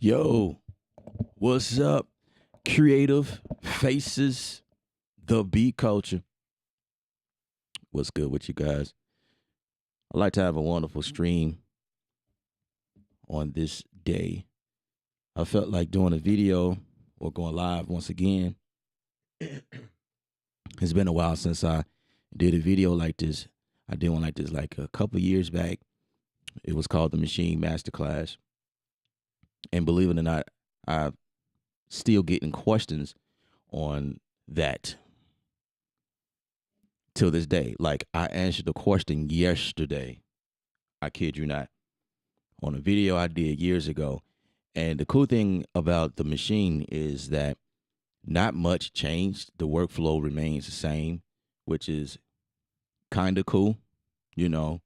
Yo, what's up? Creative faces, the beat culture. What's good with you guys? I'd like to have a wonderful stream on this day. I felt like doing a video or going live once again. It's been a while since I did a video like this. I did one like this like a couple years back. It was called the Maschine Masterclass. And believe it or not, I'm still getting questions on that till this day. Like, I answered the question yesterday. I kid you not. On a video I did years ago. And the cool thing about the machine is that not much changed. The workflow remains the same, which is kind of cool. You know,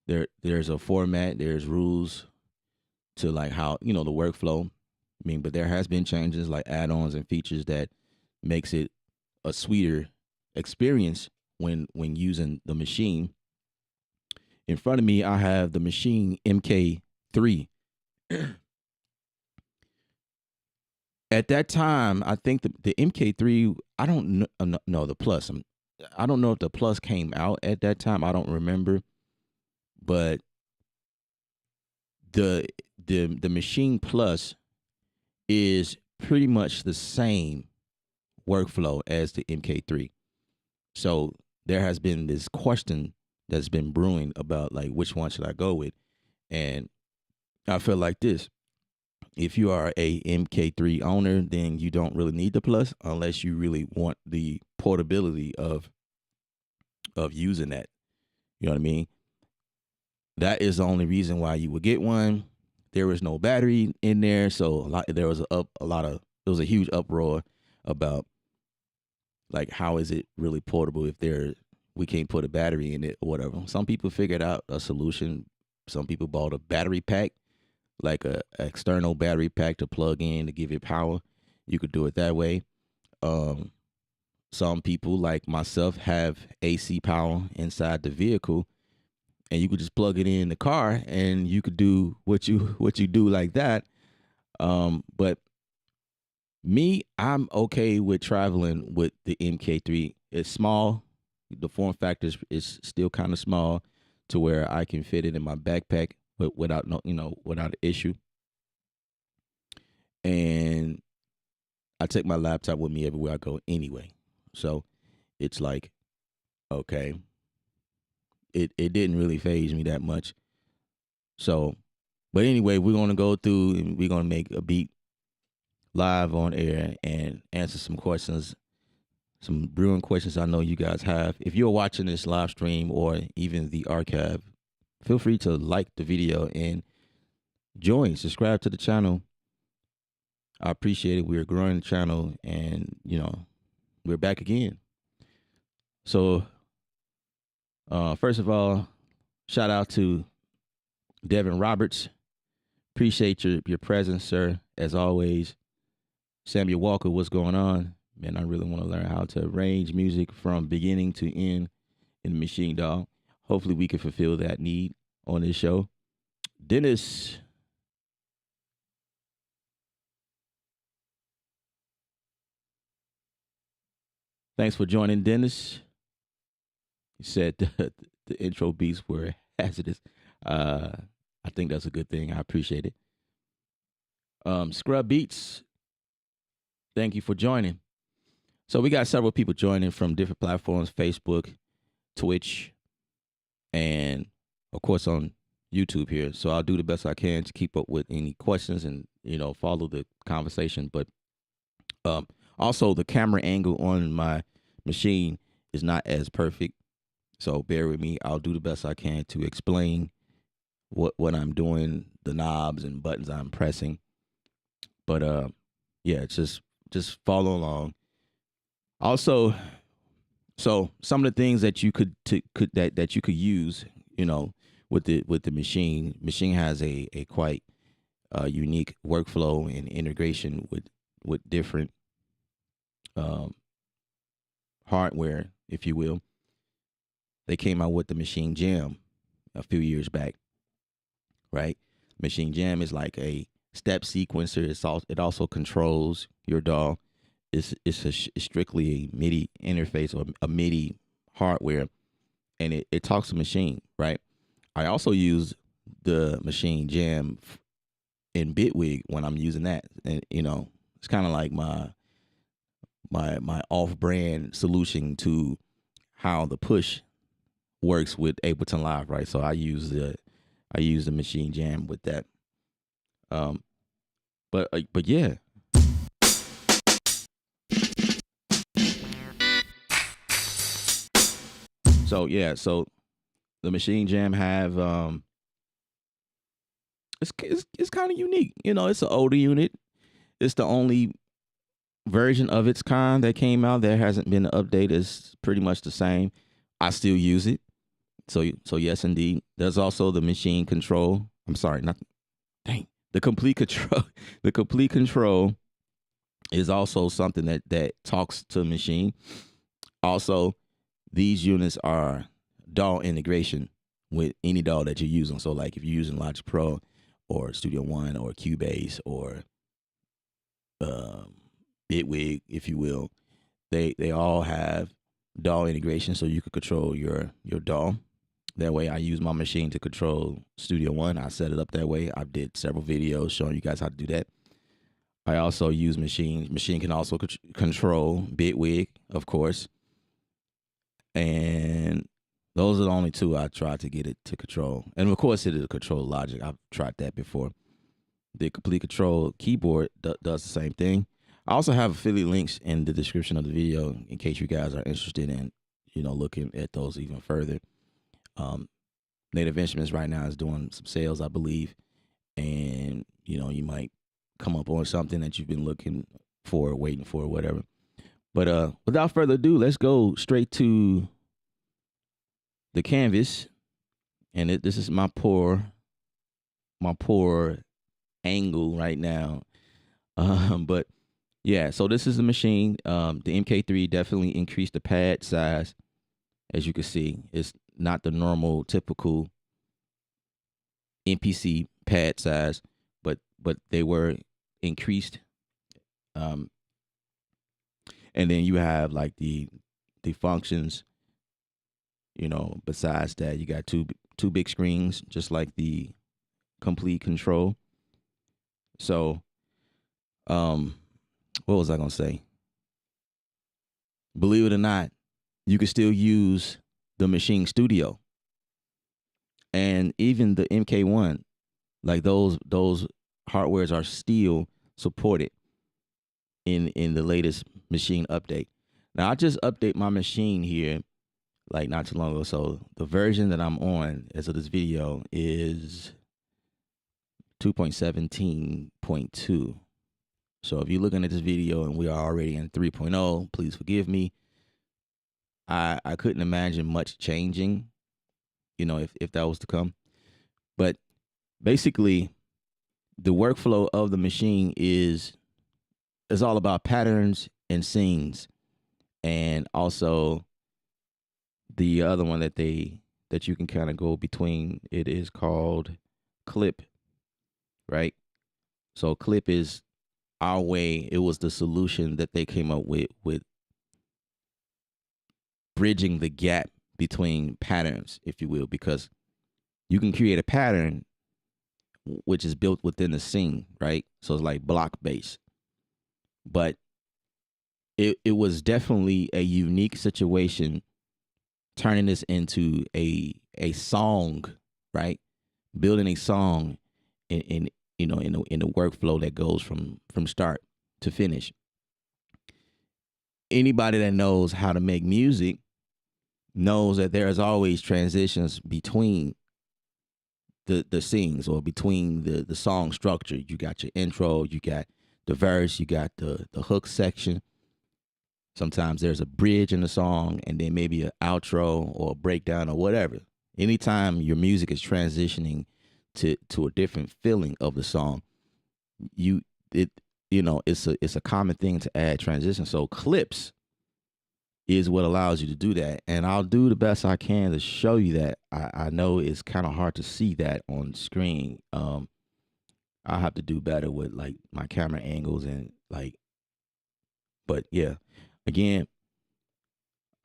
there's a format, there's rules to like how, the workflow. I mean, but there has been changes like add-ons and features that makes it a sweeter experience when using the machine. In front of me, I have the Maschine MK3. At that time, I think the MK3, I don't know the Plus. I don't know if the Plus came out at that time. I don't remember, but the Maschine Plus is pretty much the same workflow as the MK3. So there has been this question that's been brewing about like which one should I go with, and I feel like this: if you are a MK3 owner, then you don't really need the Plus unless you really want the portability of using that. You know what I mean? That is the only reason why you would get one. There was no battery in there, so there was a huge uproar about like how is it really portable if we can't put a battery in it or whatever. Some people figured out a solution. Some people bought a battery pack, like a external battery pack to plug in to give it power. You could do it that way. Some people like myself have AC power inside the vehicle, and you could just plug it in the car and you could do what you do like that. But me, I'm okay with traveling with the MK3. It's small. The form factor is still kind of small to where I can fit it in my backpack but without an issue. And I take my laptop with me everywhere I go anyway. So it's like, okay, it didn't really faze me that much. So, but anyway, we're going to go through and we're going to make a beat live on air and answer some questions, some brewing questions I know you guys have. If you're watching this live stream or even the archive, feel free to like the video and subscribe to the channel. I appreciate it. We're growing the channel and, we're back again. So, first of all, shout out to Devin Roberts. Appreciate your presence, sir, as always. Samuel Walker, what's going on? Man, I really want to learn how to arrange music from beginning to end in the Machine Dog. Hopefully we can fulfill that need on this show. Dennis. Thanks for joining, Dennis. He said the intro beats were hazardous. I think that's a good thing. I appreciate it. Scrub Beats, thank you for joining. So we got several people joining from different platforms, Facebook, Twitch, and of course on YouTube here. So I'll do the best I can to keep up with any questions and, follow the conversation. But also the camera angle on my machine is not as perfect. So bear with me. I'll do the best I can to explain what I'm doing, the knobs and buttons I'm pressing. But yeah, just follow along. Also, so some of the things that you could that you could use, with the machine. Machine has a quite unique workflow and integration with different hardware, if you will. They came out with the Machine Jam a few years back, right? Machine Jam is like a step sequencer. It also controls your DAW. It's strictly a MIDI interface or a MIDI hardware, and it talks to machine, right? I also use the Maschine Jam in Bitwig when I'm using that, and it's kind of like my off-brand solution to how the push works with Ableton Live, right? So I use the Maschine Jam with that. But yeah. So the Maschine Jam have it's kind of unique. It's an older unit. It's the only version of its kind that came out. There hasn't been an update. It's pretty much the same. I still use it. So yes, indeed. There's also the machine control. I'm sorry, not the complete control. The complete control is also something that talks to machine. Also, these units are DAW integration with any DAW that you're using. So like if you're using Logic Pro or Studio One or Cubase or Bitwig, if you will, they all have DAW integration, so you can control your DAW. That way, I use my machine to control Studio One. I set it up that way. I did several videos showing you guys how to do that. I also use Maschine. Maschine can also control Bitwig, of course. And those are the only two I tried to get it to control. And of course, it is control Logic. I've tried that before. The complete control keyboard does the same thing. I also have affiliate links in the description of the video in case you guys are interested in, looking at those even further. Native Instruments right now is doing some sales, I believe, and you might come up on something that you've been looking for, waiting for, whatever. But without further ado, let's go straight to the canvas. And this is my poor angle right now. But yeah, so this is the machine. The MK3 definitely increased the pad size. As you can see, it's not the normal typical MPC pad size, but they were increased. And then you have like the functions. Besides that, you got two big screens, just like the complete control. So, what was I gonna say? Believe it or not, you can still use the Maschine Studio, and even the MK1, like those hardwares are still supported in the latest Maschine update. Now I just update my machine here like not too long ago, so the version that I'm on as of this video is 2.17.2. So if you're looking at this video and we are already in 3.0, please forgive me. I couldn't imagine much changing, if that was to come. But basically, the workflow of the machine is all about patterns and scenes, and also the other one that you can kind of go between. It is called clip, right? So clip is our way. It was the solution that they came up with bridging the gap between patterns, if you will, because you can create a pattern which is built within the scene, right? So it's like block based. But it was definitely a unique situation turning this into a song, right? Building a song in the workflow that goes from start to finish. Anybody that knows how to make music knows that there is always transitions between the scenes, or between the song structure. You got your intro, you got the verse, you got the hook section. Sometimes there's a bridge in the song, and then maybe an outro or a breakdown or whatever. Anytime your music is transitioning to a different feeling of the song, it's a common thing to add transition. So clips is what allows you to do that, and I'll do the best I can to show you that. I know it's kind of hard to see that on screen, I have to do better with like my camera angles and like, but yeah, again,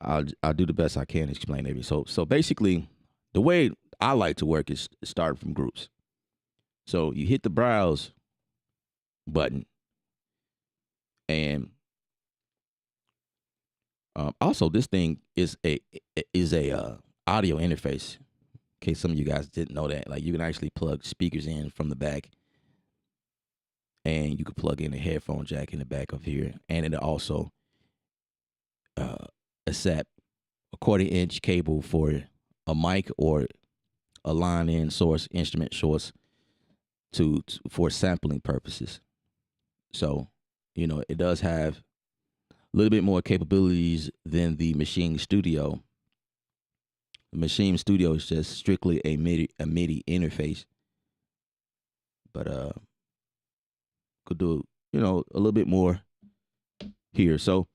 I'll do the best I can to explain every. So basically, the way I like to work is start from groups. So you hit the browse button, and also this thing is a audio interface. In case some of you guys didn't know that, like you can actually plug speakers in from the back, and you can plug in a headphone jack in the back of here, and it also uh, accept a 1/4 inch cable for a mic or a line in source instrument source to for sampling purposes. So, it does have a little bit more capabilities than the Maschine Studio. The Maschine Studio is just strictly a MIDI interface, but could do a little bit more here. So,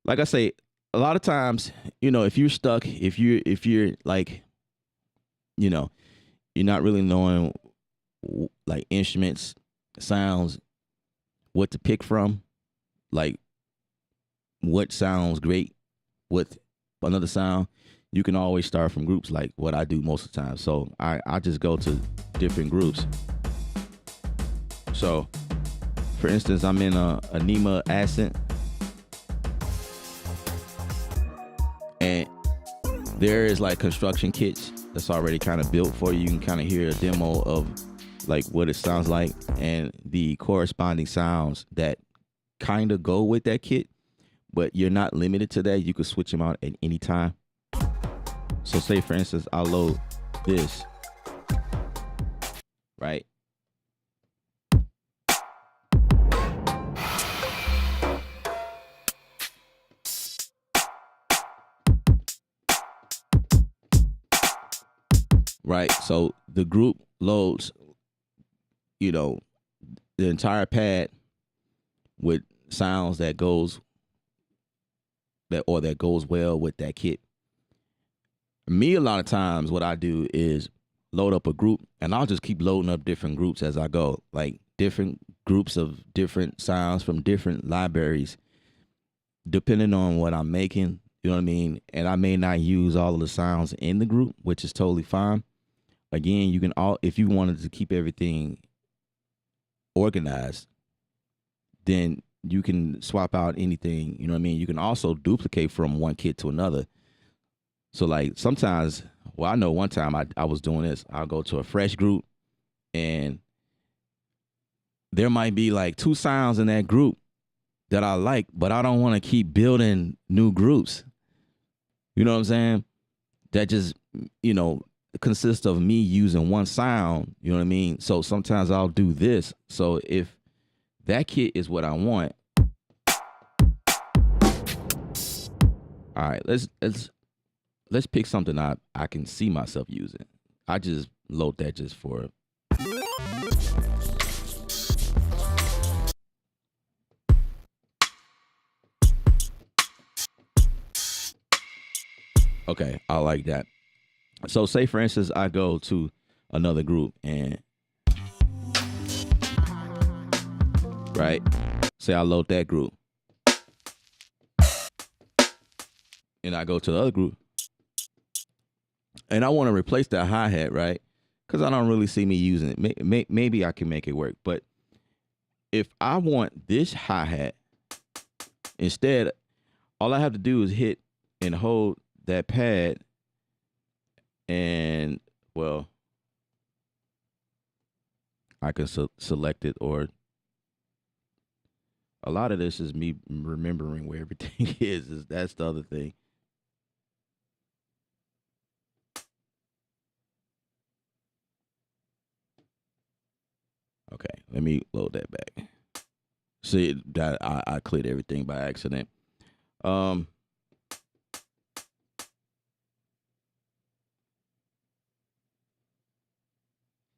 like I say, a lot of times, if you're stuck, if you're like, you know, you're not really knowing like instruments, sounds, what to pick from, like what sounds great with another sound, you can always start from groups like what I do most of the time. So I just go to different groups. So for instance, I'm in a NEMA Ascent, and there is like construction kits that's already kind of built for you. You can kind of hear a demo of like what it sounds like and the corresponding sounds that kind of go with that kit, but you're not limited to that. You can switch them out at any time. So say for instance, I'll load this, right? Right. So the group loads, the entire pad with sounds that goes well with that kit. Me, a lot of times what I do is load up a group, and I'll just keep loading up different groups as I go, like different groups of different sounds from different libraries, depending on what I'm making. You know what I mean? And I may not use all of the sounds in the group, which is totally fine. Again, you can if you wanted to keep everything organized, then you can swap out anything. You know what I mean? You can also duplicate from one kit to another. So like sometimes, I know one time I was doing this. I'll go to a fresh group, and there might be like 2 sounds in that group that I like, but I don't want to keep building new groups. You know what I'm saying? That just, consists of me using one sound. You know what I mean? So sometimes I'll do this. So if that kit is what I want, all right, let's pick something I can see myself using. I just load that just for okay, I like that. So say for instance I go to another group, and right, say I load that group, and I go to the other group, and I want to replace that hi-hat, right? Because I don't really see me using it. Maybe I can make it work. But if I want this hi-hat, instead, all I have to do is hit and hold that pad, and, well, I can select it, or a lot of this is me remembering where everything is. That's the other thing. Okay, let me load that back. See that I cleared everything by accident.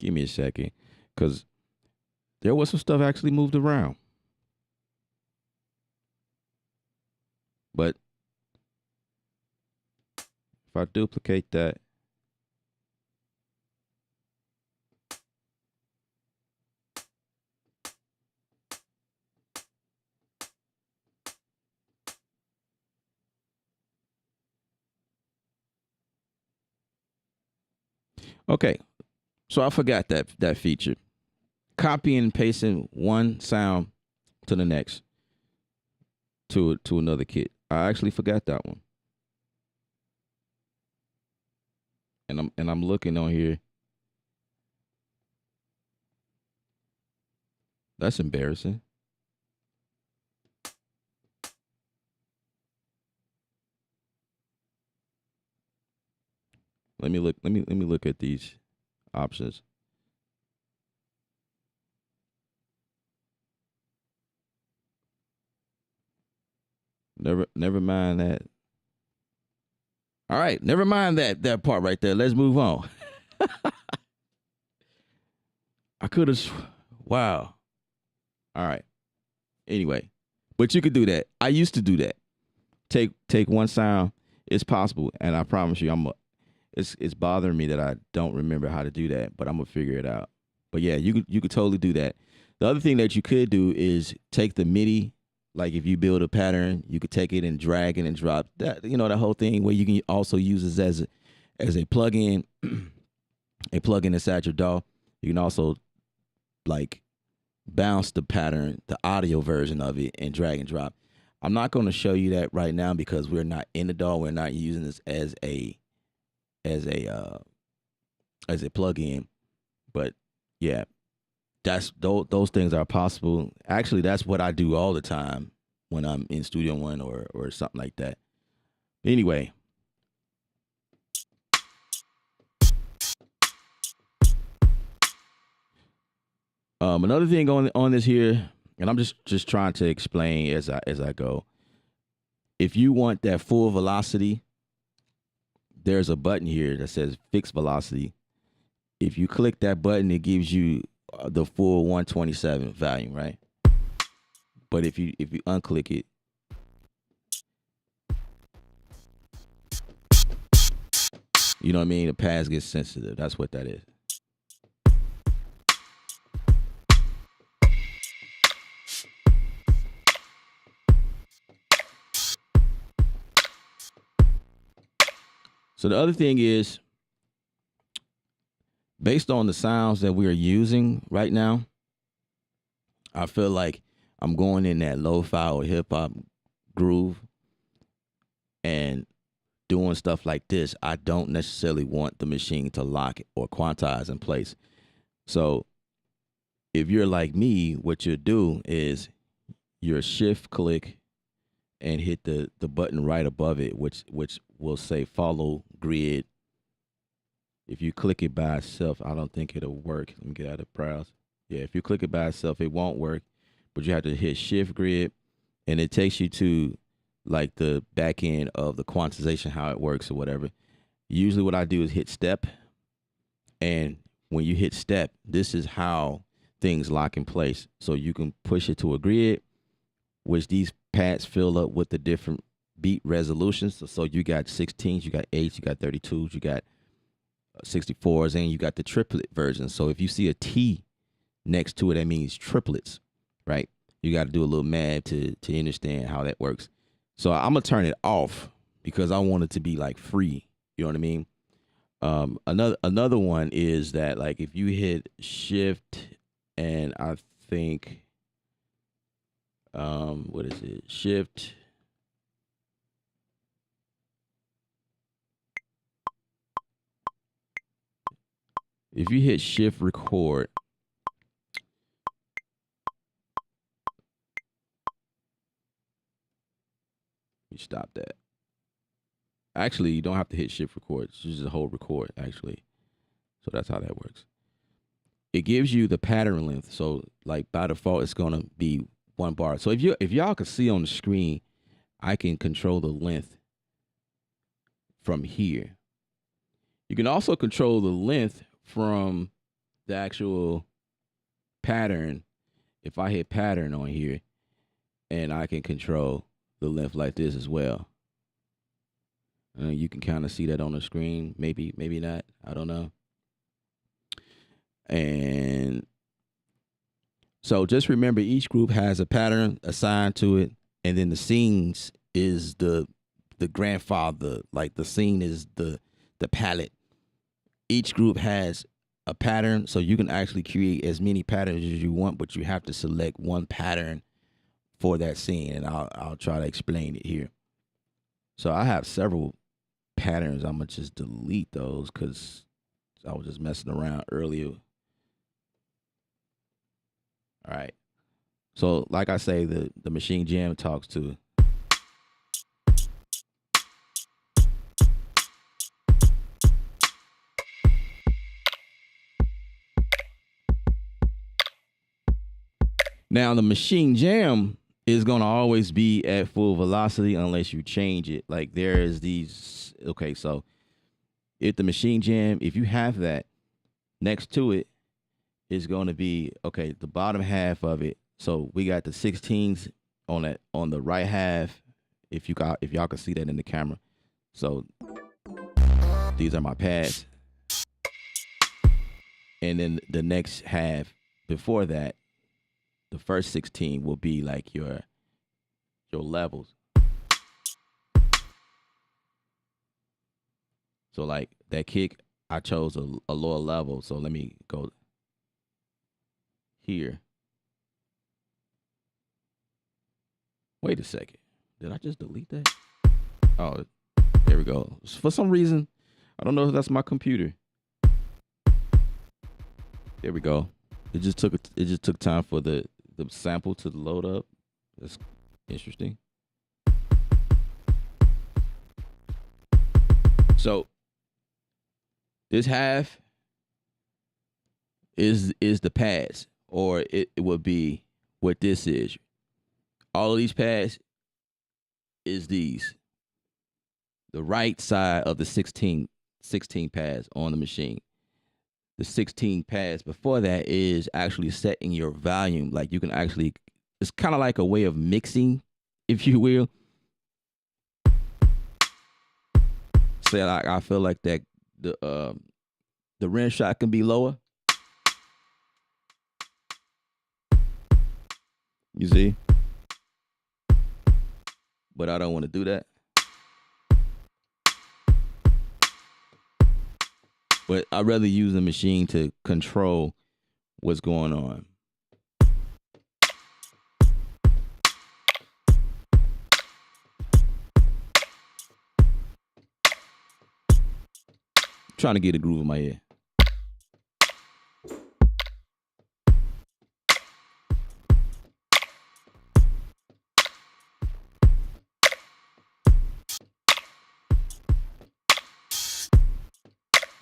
Give me a second, because there was some stuff actually moved around. But if I duplicate that, Okay, so I forgot that feature. Copying and pasting one sound to the next to another kit. I actually forgot that one, and I'm looking on here. That's embarrassing. Let me look. Let me look at these options. Never mind that. All right, never mind that part right there. Let's move on. I could have. Wow. All right. Anyway, but you could do that. I used to do that. Take one sound. It's possible, and I promise you, it's bothering me that I don't remember how to do that, but I'm gonna figure it out. But yeah, you could totally do that. The other thing that you could do is take the MIDI. Like if you build a pattern, you could take it and drag it and drop that. You know, the whole thing where you can also use this as a plugin, a plugin inside your DAW. You can also like bounce the pattern, the audio version of it, and drag and drop. I'm not going to show you that right now because we're not in the DAW. We're not using this as a as a plugin. But yeah, that's those things are possible. Actually, that's what I do all the time when I'm in Studio One or something like that. Anyway, another thing on this here, and I'm just trying to explain as I go. If you want that full velocity, there's a button here that says fixed velocity. If you click that button, it gives you the full 127 volume, right? But if you unclick it, you know what I mean? The pads get sensitive. That's what that is. So the other thing is, based on the sounds that we are using right now, I feel like I'm going in that lo-fi or hip hop groove and doing stuff like this. I don't necessarily want the machine to lock or quantize in place. So if you're like me, what you do is your shift click and hit the button right above it, which will say follow grid. If you click it by itself, I don't think it'll work. Let me get out of browse. Yeah, if you click it by itself, it won't work. But you have to hit shift grid, and it takes you to like the back end of the quantization, how it works or whatever. Usually what I do is hit step, and when you hit step, this is how things lock in place. So you can push it to a grid, which these pads fill up with the different beat resolutions. So you got 16s, you got 8s, you got 32s, you got 64s, and you got the triplet version. So if you see a T next to it, that means triplets, right? You got to do a little math to understand how that works. So I'm gonna turn it off because I want it to be like free. You know what I mean? Another one is that like if you hit shift and I think what is it? Shift. If you hit shift record, you stop that. Actually, you don't have to hit shift record. It's just hold record, actually. So that's how that works. It gives you the pattern length. So like by default, it's gonna be one bar. So if y'all can see on the screen, I can control the length from here. You can also control the length from the actual pattern. If I hit pattern on here, and I can control the length like this as well. You can kind of see that on the screen. Maybe not. I don't know. And so just remember each group has a pattern assigned to it. And then the scenes is the grandfather. Like the scene is the palette. each group has a pattern, so you can actually create as many patterns as you want, but you have to select one pattern for that scene, and I'll try to explain it here. So I have several patterns. I'm gonna just delete those because I was just messing around earlier. All right. So like I say, the machine jam talks to. Now the machine jam is gonna always be at full velocity unless you change it. Like there is these. Okay, so if the machine jam, if you have that next to it, is going to be okay. The bottom half of it. So we got the 16s on that on the right half. If y'all can see that in the camera. So these are my pads, and then the next half before that, the first 16 will be like your levels. So like that kick, I chose a lower level. So let me go here. Wait a second. Did I just delete that? Oh, there we go. For some reason, I don't know if that's my computer. There we go. It just took time for the sample to load up. That's interesting. So this half is the pads, or it would be what this is. All of these pads is these. The right side of the 16 pads on the machine. The 16 pads before that is actually setting your volume. Like you can actually, it's kind of like a way of mixing, if you will. Say like I feel like that the rim shot can be lower. You see? But I don't want to do that. But I'd rather use the machine to control what's going on. I'm trying to get a groove in my head.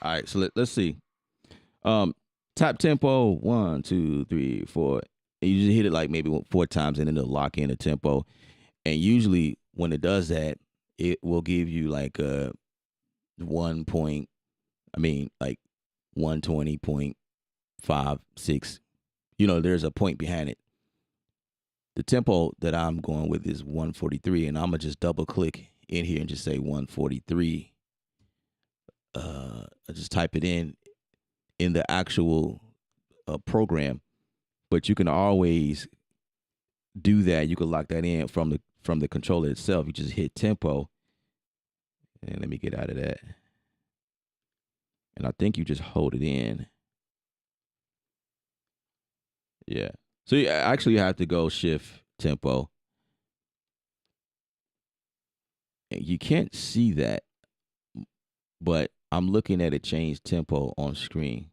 All right, so let's see. Top tempo, 1, 2, 3, 4. And you just hit it like maybe 4 times, and then it'll lock in the tempo. And usually when it does that, it will give you like a 120.56. There's a point behind it. The tempo that I'm going with is 143, and I'm gonna just double click in here and just say 143. I just type it in the actual program, but you can always do that. You can lock that in from the controller itself. You just hit tempo, and let me get out of that. And I think you just hold it in. Yeah. So you actually have to go shift tempo. And you can't see that, but I'm looking at it change tempo on screen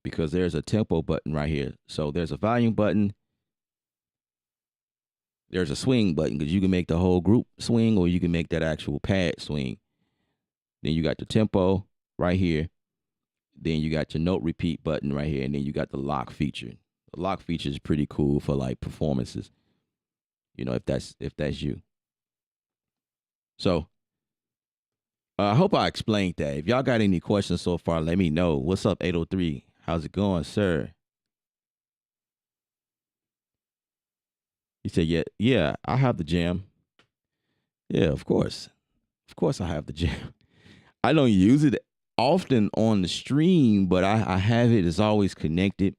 because there's a tempo button right here. So there's a volume button. There's a swing button because you can make the whole group swing, or you can make that actual pad swing. Then you got the tempo right here. Then you got your note repeat button right here. And then you got the lock feature. The lock feature is pretty cool for like performances. If that's you. So I hope I explained that. If y'all got any questions so far, let me know. What's up, 803? How's it going, sir? He said, yeah, I have the jam. Yeah, of course. Of course I have the jam. I don't use it often on the stream, but I have it. It's always connected.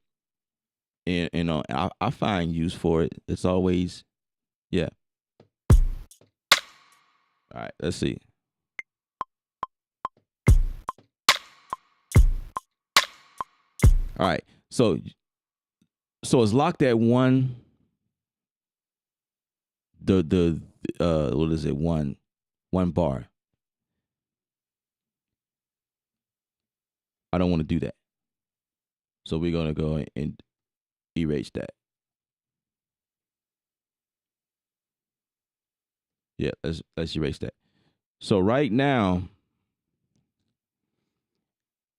And I find use for it. It's always, yeah. All right, let's see. All right. So it's locked at one. The what is it? One bar. I don't want to do that. So we're gonna go and erase that. Yeah, let's erase that. So right now,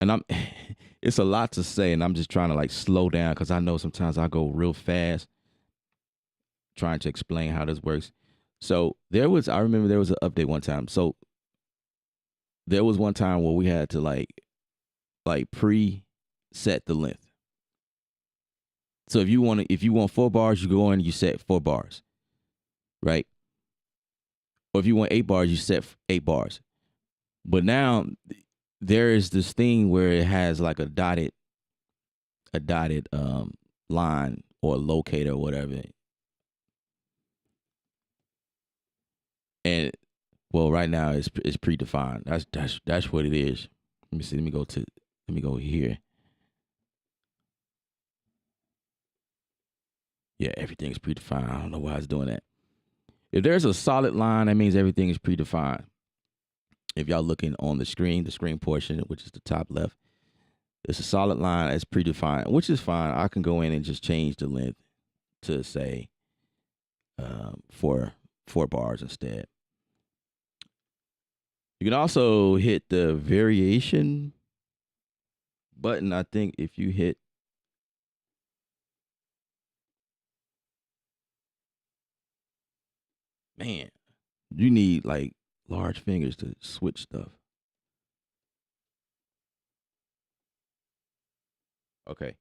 and I'm it's a lot to say, and I'm just trying to like slow down because I know sometimes I go real fast trying to explain how this works. So I remember there was an update one time. So there was one time where we had to like pre-set the length. So if you want 4 bars, you go in and you set 4 bars, right? Or if you want 8 bars, you set 8 bars. But now there is this thing where it has like a dotted line or locator or whatever. And well, right now it's predefined. That's what it is. Let me see. Let me go here. Yeah, everything's predefined. I don't know why it's doing that. If there's a solid line, that means everything is predefined. If y'all looking on the screen portion, which is the top left, it's a solid line that's predefined, which is fine. I can go in and just change the length to say 4 bars instead. You can also hit the variation button. I think if you hit, man, you need like large fingers to switch stuff. Okay.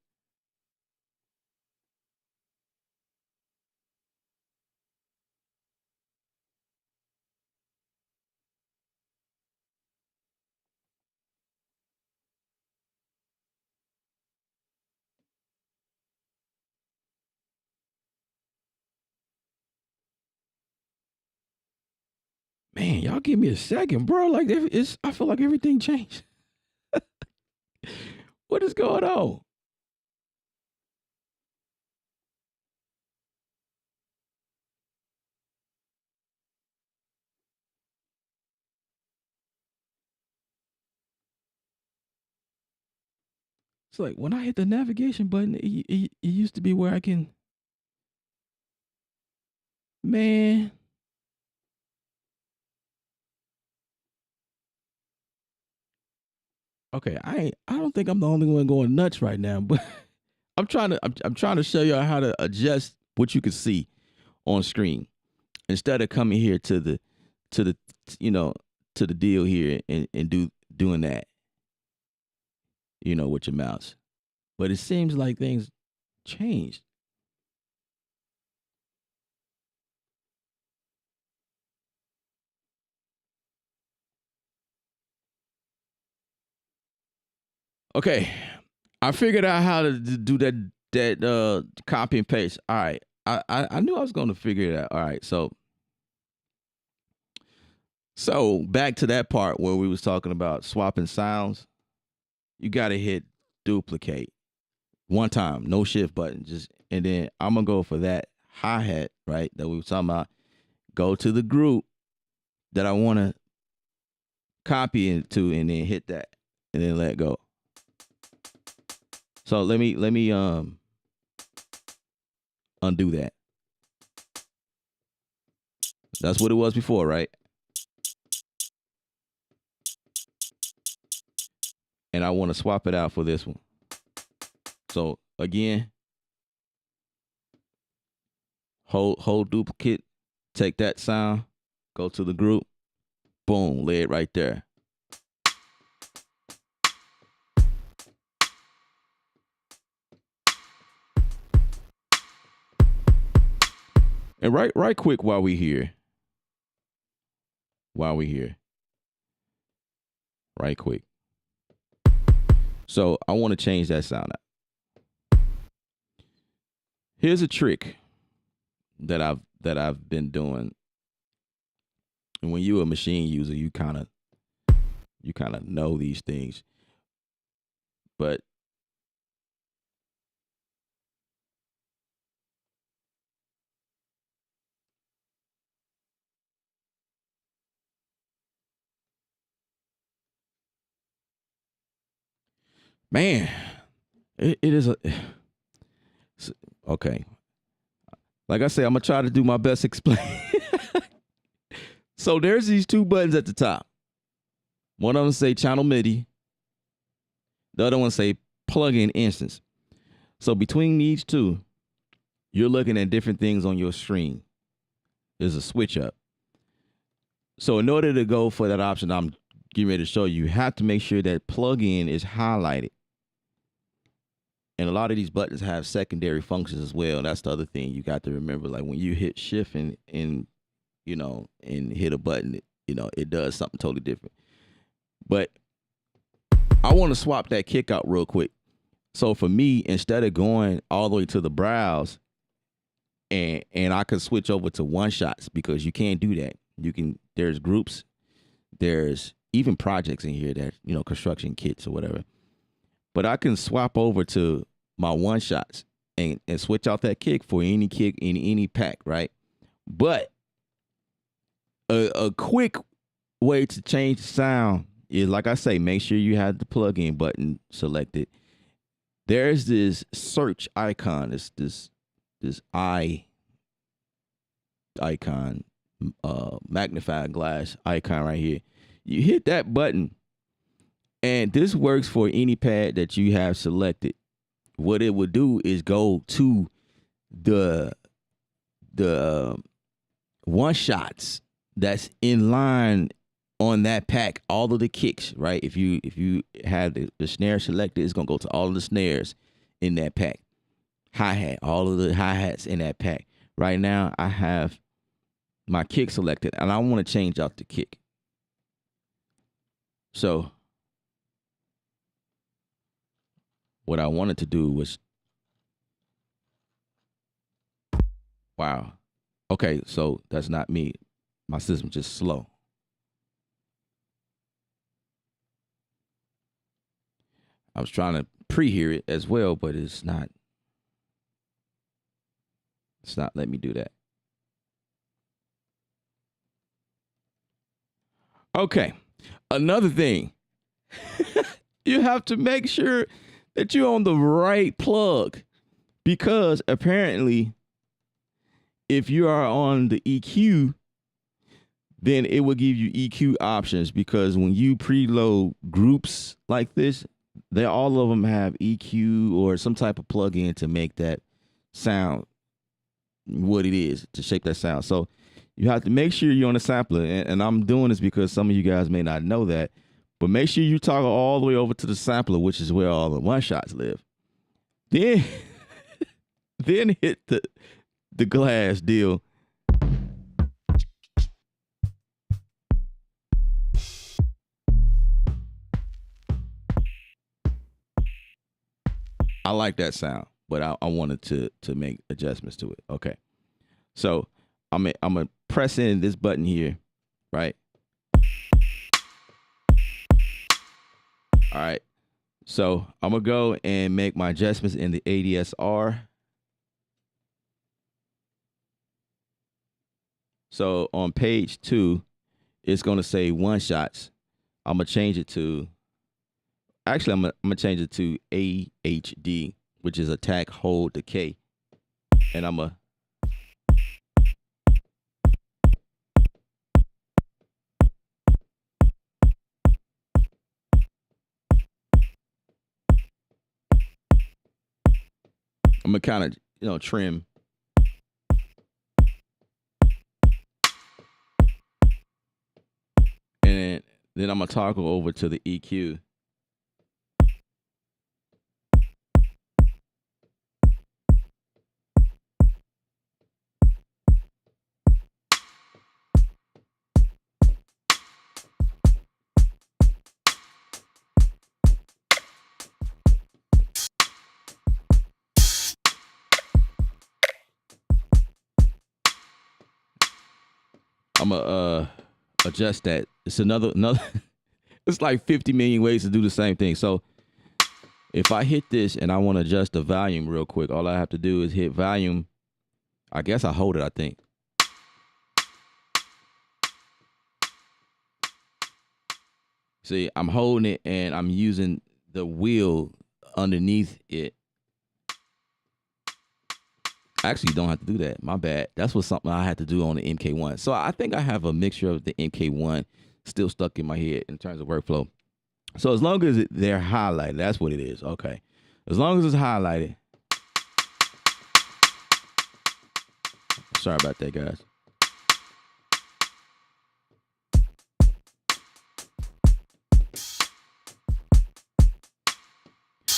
Man, y'all give me a second, bro. Like I feel like everything changed. What is going on? It's like when I hit the navigation button, it used to be where I can, man. Okay, I don't think I'm the only one going nuts right now, but I'm trying to show y'all how to adjust what you can see on screen instead of coming here to the you know to the deal here and doing that with your mouse. But it seems like things changed. Okay, I figured out how to do that copy and paste. All right, I knew I was going to figure it out. All right, so back to that part where we was talking about swapping sounds. You got to hit duplicate one time, no shift button, and then I'm gonna go for that hi hat right that we were talking about. Go to the group that I want to copy into, and then hit that, and then let go. So let me undo that. That's what it was before, right? And I want to swap it out for this one. So again, hold duplicate, take that sound, go to the group, boom, lay it right there. And right quick while we here, right quick. So I want to change that sound out. Here's a trick that I've been doing. And when you're a machine user, you kind of know these things. But Man, it is a okay. Like I say, I'm gonna try to do my best to explain. So there's these two buttons at the top. One of them say channel MIDI. The other one say plug-in instance. So between these two, you're looking at different things on your screen. There's a switch up. So in order to go for that option I'm getting ready to show you, you have to make sure that plug-in is highlighted. And a lot of these buttons have secondary functions as well. That's the other thing you got to remember. Like when you hit shift and you know, and hit a button, you know, it does something totally different. But I want to swap that kick out real quick. So for me, instead of going all the way to the browse, and I can switch over to one shots, because you can't do that. You can, there's groups, there's even projects in here that, you know, construction kits or whatever. But I can swap over to my one shots and switch out that kick for any kick in any pack, right? But a quick way to change the sound is, like I say, make sure you have the plug-in button selected. There's this search icon, this eye icon, magnifying glass icon right here. You hit that button, and this works for any pad that you have selected. What it would do is go to the one shots that's in line on that pack, all of the kicks, right? If you have the snare selected, it's gonna go to all of the snares in that pack. Hi-hat, all of the hi-hats in that pack. Right now, I have my kick selected, and I want to change out the kick. So what I wanted to do was, wow. Okay, so that's not me. My system's just slow. I was trying to pre-hear it as well, but it's not letting me do that. Okay. Another thing. You have to make sure that you're on the right plug, because apparently if you are on the EQ, then it will give you EQ options, because when you preload groups like this, they all of them have EQ or some type of plug-in to make that sound what it is, to shape that sound. So you have to make sure you're on the sampler, and I'm doing this because some of you guys may not know that, but make sure you toggle all the way over to the sampler, which is where all the one shots live. Then then hit the glass deal. I like that sound, but I wanted to make adjustments to it. Okay. So I'm gonna press in this button here, right? All right. So I'm gonna go and make my adjustments in the ADSR. So on page 2, it's gonna say one shots. I'm gonna change it to, actually I'm gonna change it to AHD, which is attack, hold, decay, and I'm gonna kind of, you know, trim. And then I'm gonna toggle over to the EQ. I'm gonna adjust that. It's another it's like 50 million ways to do the same thing. So if I hit this and I want to adjust the volume real quick, all I have to do is hit volume. I guess I hold it, I think. See, I'm holding it and I'm using the wheel underneath it. Actually, you don't have to do that. My bad. That's what something I had to do on the MK1. So I think I have a mixture of the MK1 still stuck in my head in terms of workflow. So as long as they're highlighted, that's what it is. Okay. As long as it's highlighted. Sorry about that, guys.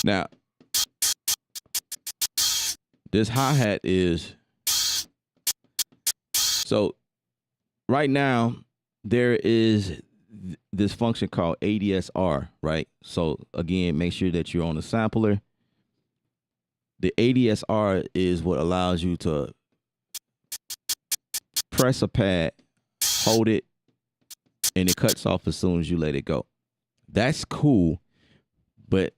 Now, this hi-hat is, so right now there is this function called ADSR, right? So again, make sure that you're on the sampler. The ADSR is what allows you to press a pad, hold it, and it cuts off as soon as you let it go. That's cool, but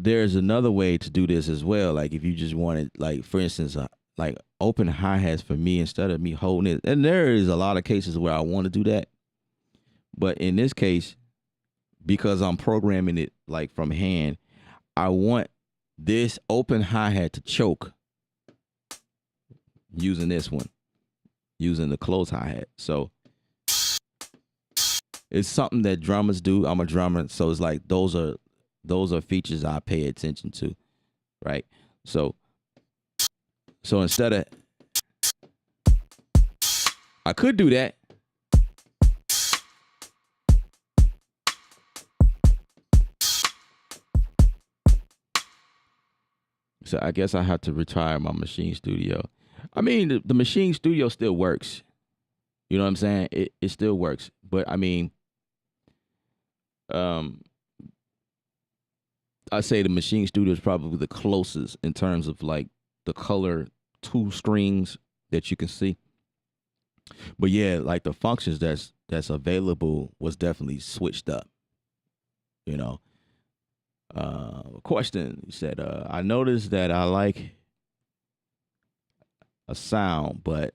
there's another way to do this as well. Like if you just wanted, like for instance, like open hi-hats for me instead of me holding it. And there is a lot of cases where I want to do that. But in this case, because I'm programming it like from hand, I want this open hi-hat to choke using this one, using the closed hi-hat. So it's something that drummers do. I'm a drummer, so it's like those are features I pay attention to, right? So instead of, I could do that. So I guess I have to retire my Maschine Studio. I mean, the Maschine Studio still works. You know what I'm saying? It still works. But I mean, I say the Maschine Studio is probably the closest in terms of like the color two strings that you can see. But yeah, like the functions that's available was definitely switched up. You know. Question, you said, I noticed that I like a sound, but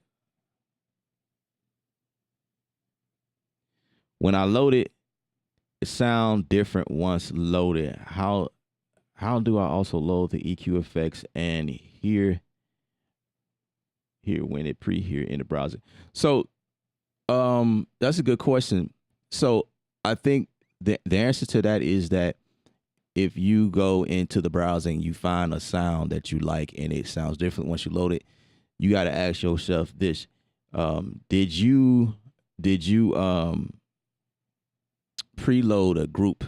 when I load it, it sounds different once loaded. How do I also load the EQ effects and hear when it pre-hear in the browser? So that's a good question. So I think the answer to that is that if you go into the browser and you find a sound that you like and it sounds different once you load it, you got to ask yourself this: did you preload a group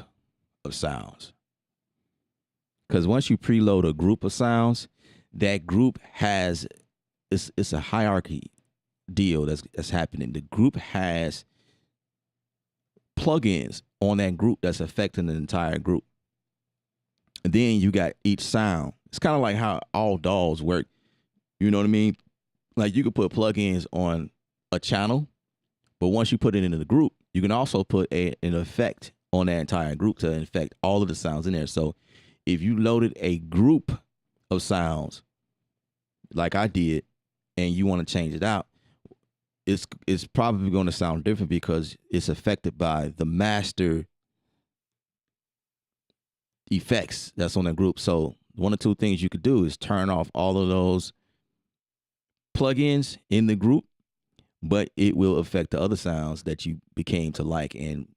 of sounds? Because once you preload a group of sounds, that group has, it's a hierarchy deal that's happening. The group has plugins on that group that's affecting the entire group. And then you got each sound. It's kind of like how all DAWs work. You know what I mean? Like you could put plugins on a channel, but once you put it into the group, you can also put an effect on that entire group to affect all of the sounds in there. So if you loaded a group of sounds like I did and you want to change it out, it's probably going to sound different because it's affected by the master effects that's on that group. So one or two things you could do is turn off all of those plugins in the group, but it will affect the other sounds that you became to like and,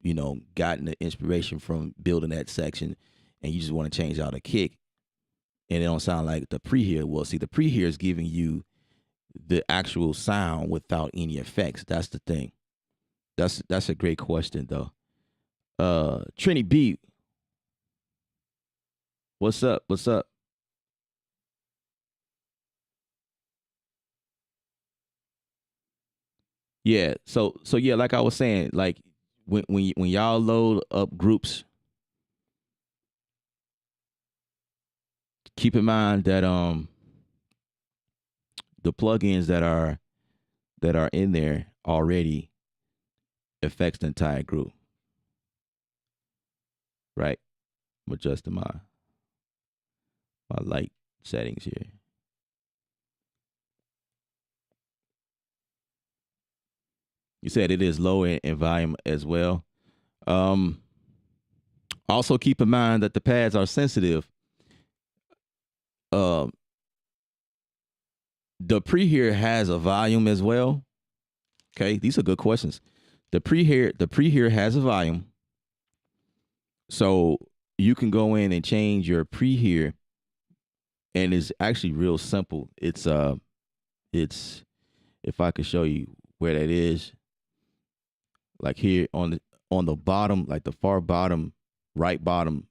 you know, gotten the inspiration from building that section, and you just want to change out a kick and it don't sound like the pre-hear. Well, see, the pre-hear is giving you the actual sound without any effects. That's the thing. That's a great question though. Trini B, what's up? What's up? Yeah. So yeah, like I was saying, like when y'all load up groups, keep in mind that the plugins that are in there already affects the entire group. Right? I'm adjusting my light settings here. You said it is low in volume as well. Um Also, keep in mind that the pads are sensitive. Uh, the preheat has a volume as well. Okay, these are good questions. The preheat has a volume, so you can go in and change your preheat, and it's actually real simple. It's if I could show you where that is, like here on the bottom, like the far bottom, right bottom.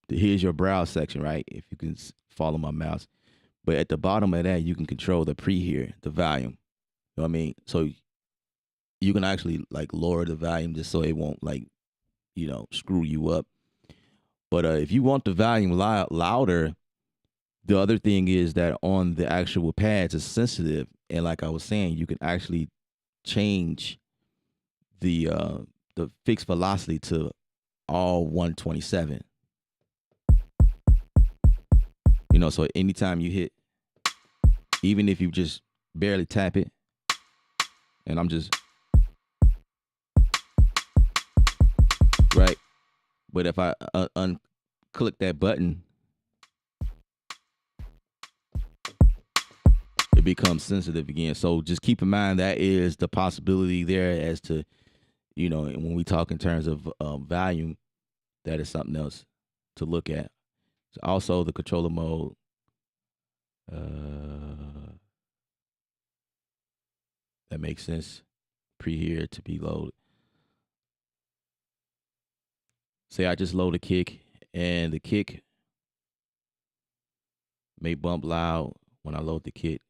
Here's your browse section, right? If you can follow my mouse, but at the bottom of that, you can control the preheat, the volume. You know what I mean? So you can actually like lower the volume just so it won't like screw you up. But if you want the volume louder, the other thing is that on the actual pads it's sensitive, and like I was saying, you can actually change the fixed velocity to all 127. So anytime you hit, even if you just barely tap it, and I'm just right, but if I unclick that button, it becomes sensitive again. So just keep in mind that is the possibility there as to, when we talk in terms of volume, that is something else to look at. Also, the controller mode. That makes sense. Preheat to be loaded. Say I just load a kick, and the kick may bump loud when I load the kick.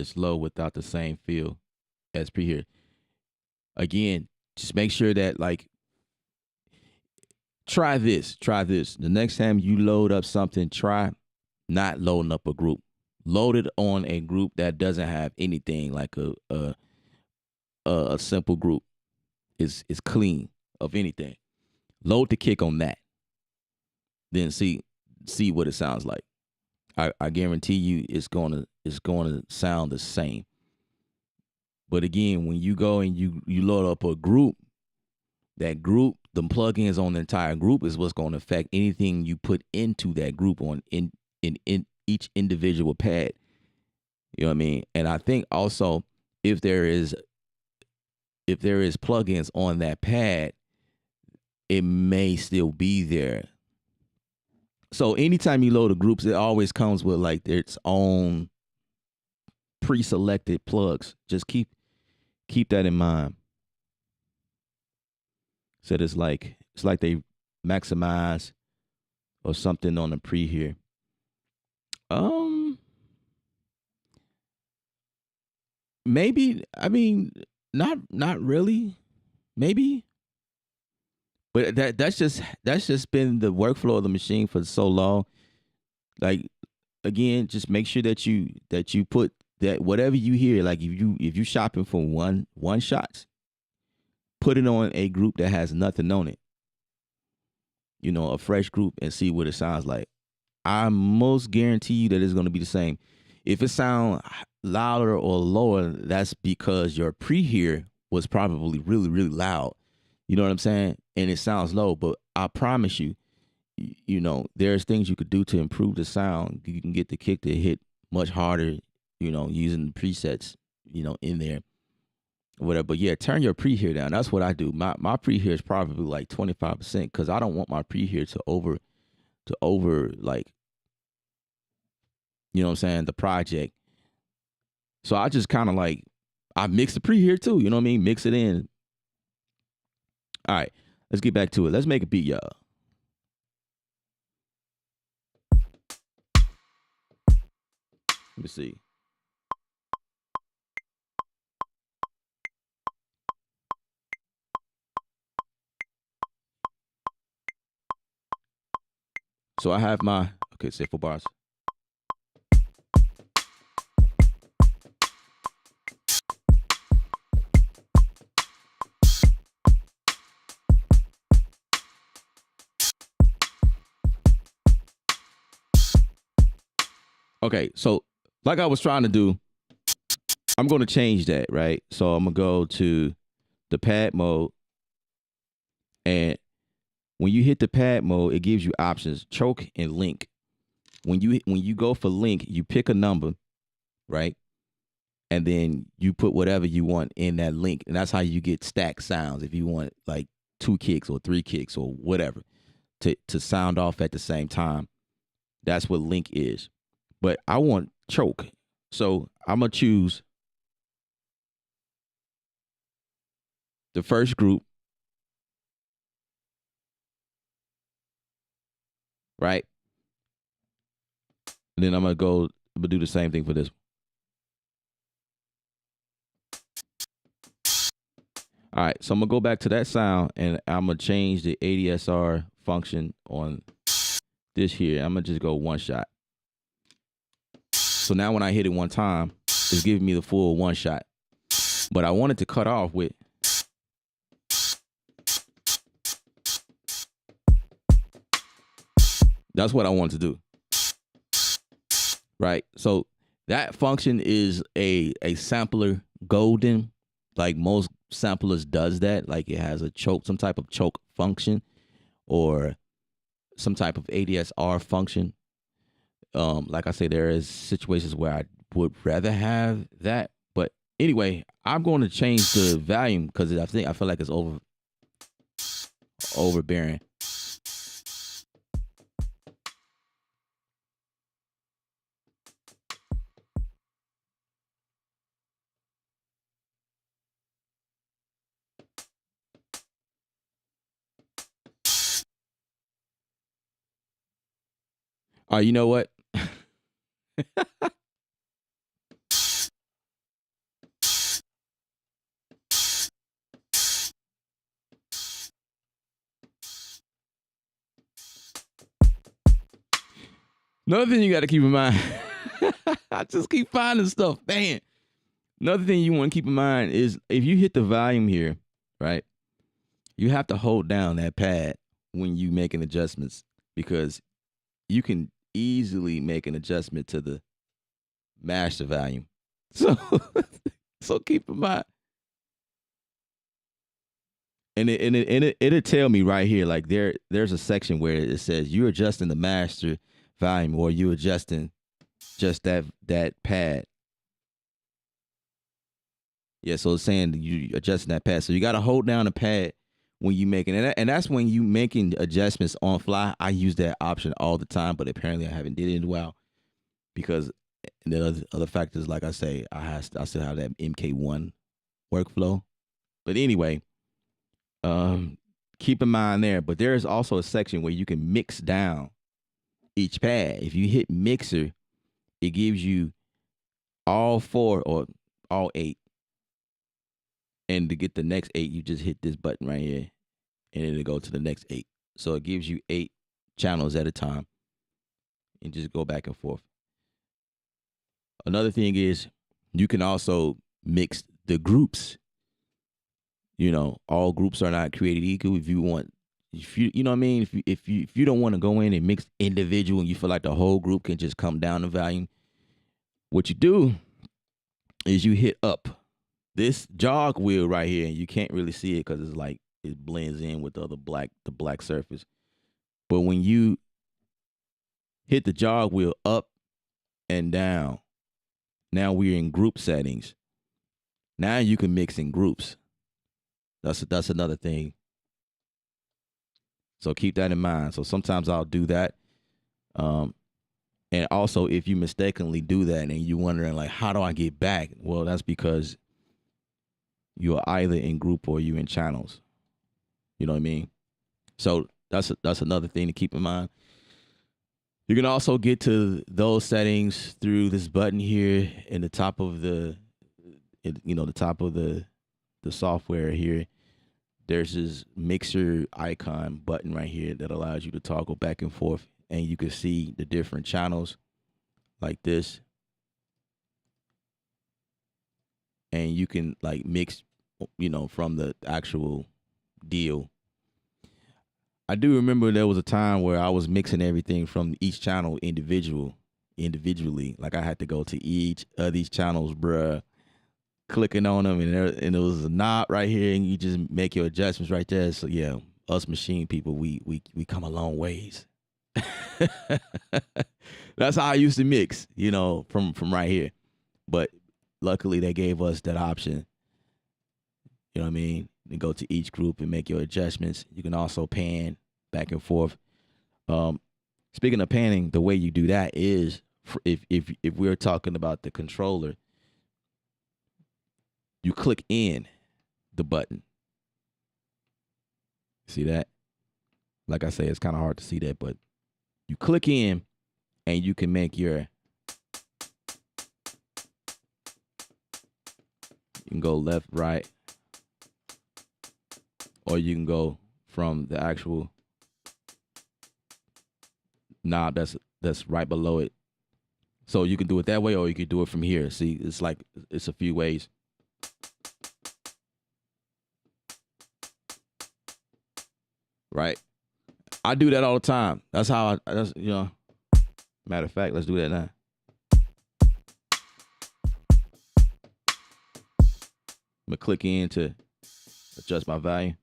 It's low without the same feel as preheat. Again, just make sure that try this. The next time you load up something, try not loading up a group. Load it on a group that doesn't have anything, like a simple group. Is clean of anything. Load the kick on that. Then see what it sounds like. I guarantee you it's gonna sound the same. But again, when you go and you load up a group, that group, the plugins on the entire group is what's going to affect anything you put into that group in each individual pad. You know what I mean? And I think also if there is plugins on that pad, it may still be there. So anytime you load the groups, it always comes with like its own pre-selected plugs. Just keep that in mind. So it's like they maximize or something on the preheat. Maybe, I mean, not really. Maybe. But that's just been the workflow of the machine for so long. Like, again, just make sure that you put that whatever you hear, like if you shopping for one shots, put it on a group that has nothing on it. A fresh group, and see what it sounds like. I most guarantee you that it's going to be the same. If it sounds louder or lower, that's because your preheat was probably really, really loud. You know what I'm saying? And it sounds low, but I promise you, there's things you could do to improve the sound. You can get the kick to hit much harder, using the presets, in there, whatever. But yeah, turn your preheat down. That's what I do. My preheat is probably like 25% because I don't want my preheat to over like, you know what I'm saying, the project. So I just kind of like, I mix the preheat too, you know what I mean? Mix it in. All right, let's get back to it. Let's make a beat, y'all. Let me see. So I have my, okay, say 4 bars. Okay, so like I was trying to do, I'm going to change that, right? So I'm going to go to the pad mode, and when you hit the pad mode, it gives you options: choke and link. When you go for link, you pick a number, right? And then you put whatever you want in that link. And that's how you get stacked sounds. If you want like 2 kicks or 3 kicks or whatever to sound off at the same time, that's what link is. But I want choke. So I'm going to choose the first group, right? And then I'm going to do the same thing for this one. All right, so I'm going to go back to that sound, and I'm going to change the ADSR function on this here. I'm going to just go one shot. So now when I hit it one time, it's giving me the full one shot. But I wanted to cut off with that's what I want to do. Right? So that function is a sampler golden. Like most samplers does that. Like it has a choke, some type of choke function or some type of ADSR function. Like I say, there is situations where I would rather have that. But anyway, I'm going to change the volume because I feel like it's overbearing. You know what? Another thing you got to keep in mind, I just keep finding stuff, man. Another thing you want to keep in mind is if you hit the volume here, right, you have to hold down that pad when you making adjustments because you can easily make an adjustment to the master volume. So, so keep in mind. And it'll tell me right here, like there's a section where it says you're adjusting the master volume or you adjusting just that pad. Yeah, so it's saying you adjusting that pad. So you got to hold down the pad when you making it, and that's when you making adjustments on fly. I use that option all the time, but apparently I haven't did it in a while because the other factors, like I say, I still have that MK1 workflow. But anyway, keep in mind there. But there is also a section where you can mix down each pad. If you hit mixer, it gives you all 4 or all 8. And to get the next 8, you just hit this button right here, and it'll go to the next 8. So it gives you 8 channels at a time, and just go back and forth. Another thing is you can also mix the groups. You know, all groups are not created equal. If you want, you know what I mean. If you don't want to go in and mix individual, and you feel like the whole group can just come down the volume, what you do is you hit up this jog wheel right here, and you can't really see it because it's like it blends in with the black surface. But when you hit the jog wheel up and down, now we're in group settings. Now you can mix in groups. That's another thing. So keep that in mind. So sometimes I'll do that. And also if you mistakenly do that and you're wondering like, how do I get back? Well, that's because you're either in group or you in channels. You know what I mean? So that's another thing to keep in mind. You can also get to those settings through this button here in the top of the software here. There's this mixer icon button right here that allows you to toggle back and forth, and you can see the different channels like this. And you can like mix, from the actual deal. I do remember there was a time where I was mixing everything from each channel individually. Like I had to go to each of these channels, bruh, clicking on them, and there was a knob right here, and you just make your adjustments right there. So yeah, us machine people, we come a long ways. That's how I used to mix, from right here. But luckily they gave us that option. You know what I mean? You go to each group and make your adjustments. You can also pan back and forth. Speaking of panning, the way you do that is if we're talking about the controller, you click in the button. See that? Like I say, it's kind of hard to see that, but you click in and you can make you can go left, right, or you can go from the actual knob that's right below it. So you can do it that way, or you can do it from here. See, it's a few ways. Right? I do that all the time. That's how matter of fact, let's do that now. I'm gonna click in to adjust my volume.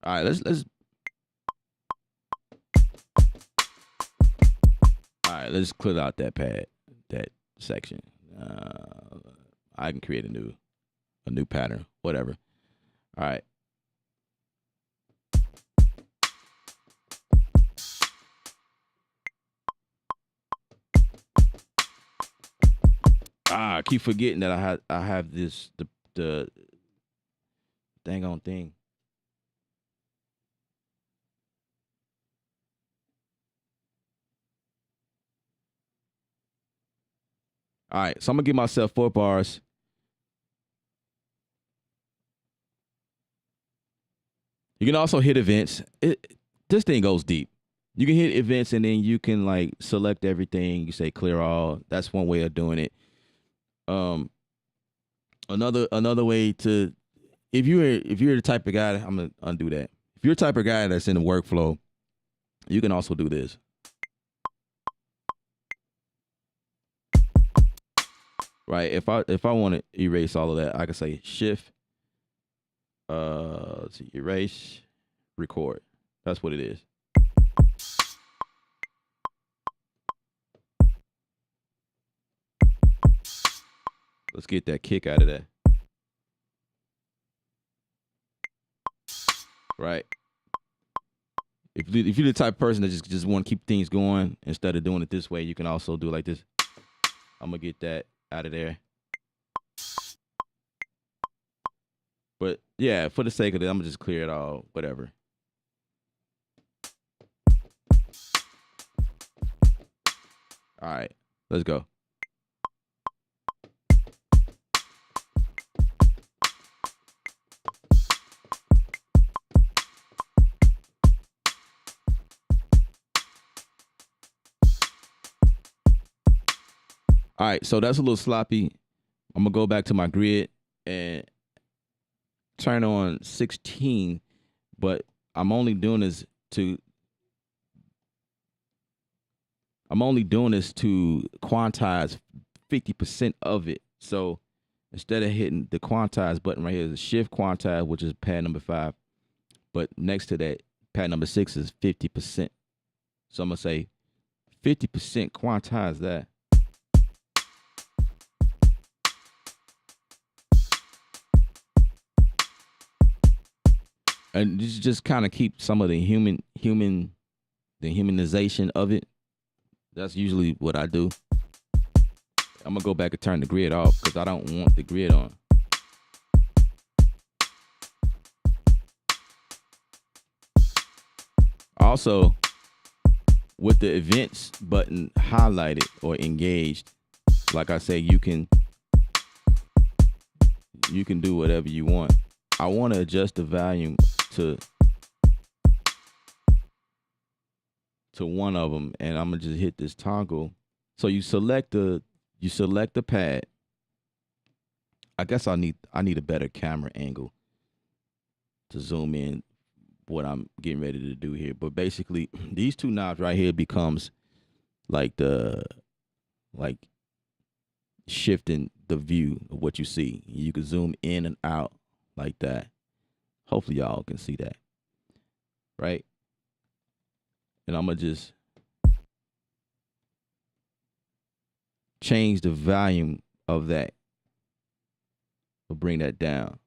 All right, let's all right, let's clear out that pad, that section. I can create a new pattern, whatever. All right. I keep forgetting that I have this the dang on thing. All right, so I'm gonna give myself 4 bars. You can also hit events. This thing goes deep. You can hit events and then you can like select everything. You say clear all. That's one way of doing it. Another way to, if you're the type of guy, I'm gonna undo that. If you're the type of guy that's in the workflow, you can also do this. Right? If I want to erase all of that, I can say shift, let's see, erase, record. That's what it is. Let's get that kick out of that. Right? If you're the type of person that just want to keep things going instead of doing it this way, you can also do it like this. I'm gonna get that out of there. But yeah, for the sake of it, I'm gonna just clear it all, whatever. All right, let's go. All right, so that's a little sloppy. I'm gonna go back to my grid and turn on 16, but I'm only doing this to quantize 50% of it. So instead of hitting the quantize button right here, the shift quantize, which is pad number 5, but next to that, pad number 6 is 50%. So I'm gonna say 50% quantize that. And this just kind of keep some of the humanization of it. That's usually what I do. I'm gonna go back and turn the grid off because I don't want the grid on. Also, with the events button highlighted or engaged, like I say, you can do whatever you want. I want to adjust the volume to one of them, and I'm gonna just hit this toggle. So you select the pad. I guess I need a better camera angle to zoom in what I'm getting ready to do here. But basically, these two knobs right here becomes like the like shifting the view of what you see. You can zoom in and out like that. Hopefully y'all can see that, right? And I'm gonna just change the volume of that. We'll bring that down.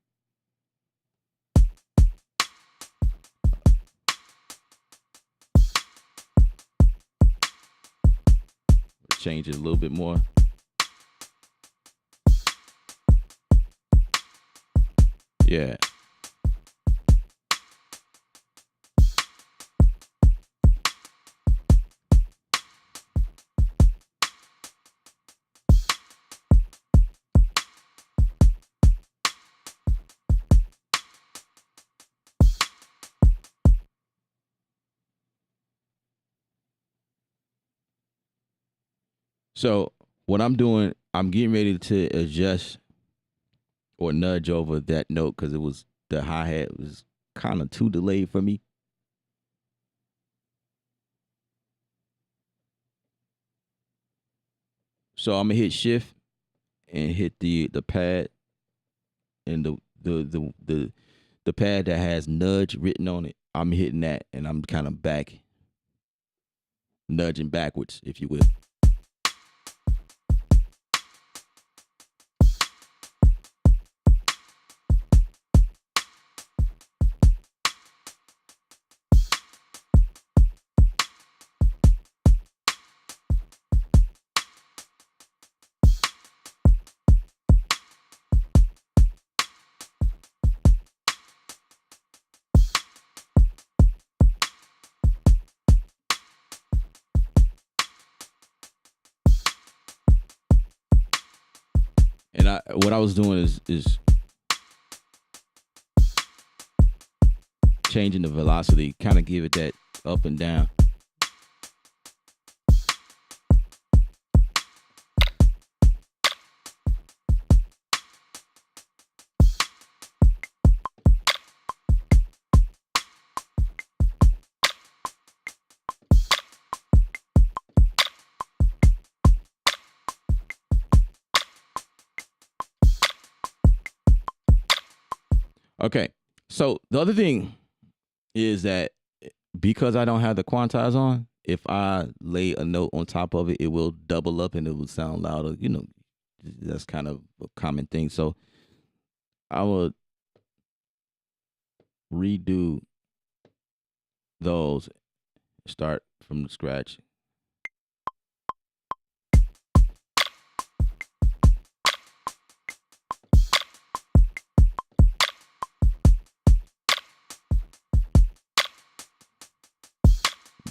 Change it a little bit more. Yeah. So what I'm doing, I'm getting ready to adjust or nudge over that note because it was the hi-hat was kind of too delayed for me. So I'm gonna hit shift and hit the pad and the pad that has nudge written on it. I'm hitting that and I'm kind of back nudging backwards, if you will. And what I was doing is changing the velocity, kind of give it that up and down. Okay, so the other thing is that because I don't have the quantize on, if I lay a note on top of it, it will double up and it will sound louder. You know, that's kind of a common thing. So I will redo those, start from scratch.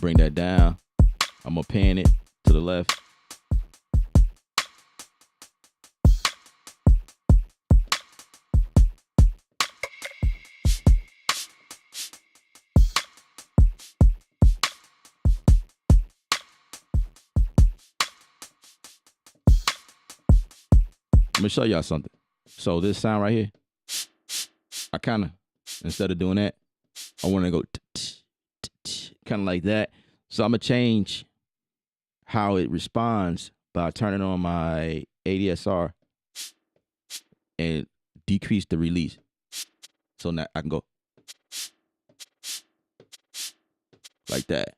Bring that down. I'm gonna pan it to the left. Let me show y'all something. So this sound right here, I kind of, instead of doing that, I want to go kind of like that. So I'm gonna change how it responds by turning on my ADSR and decrease the release. So now I can go like that.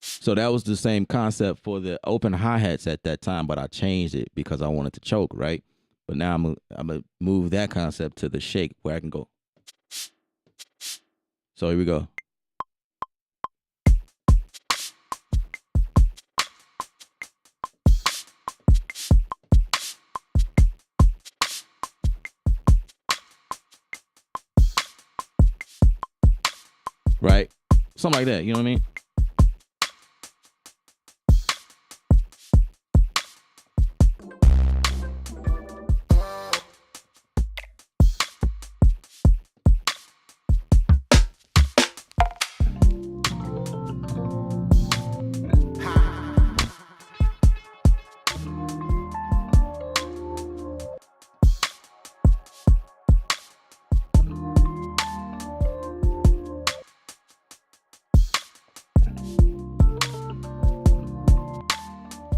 So that was the same concept for the open hi-hats at that time, but I changed it because I wanted to choke, right? But now I'm gonna move that concept to the shake where I can go. So here we go. Right? Something like that, you know what I mean?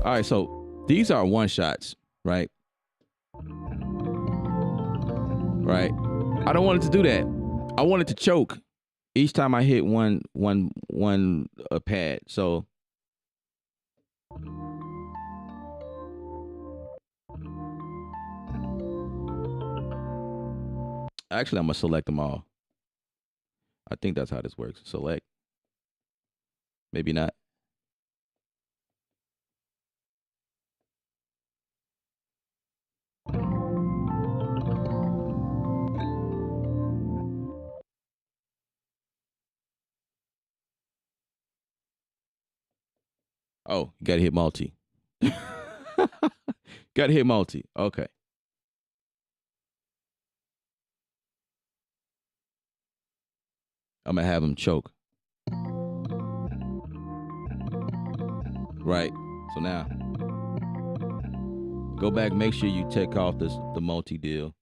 All right, so these are one shots, right? Right. I don't want it to do that. I want it to choke each time I hit one pad. So actually, I'm gonna select them all. I think that's how this works. Select. Maybe not. Oh, you gotta hit multi. Gotta hit multi. Okay. I'm gonna have him choke. Right. So now, go back. Make sure you take off the multi deal.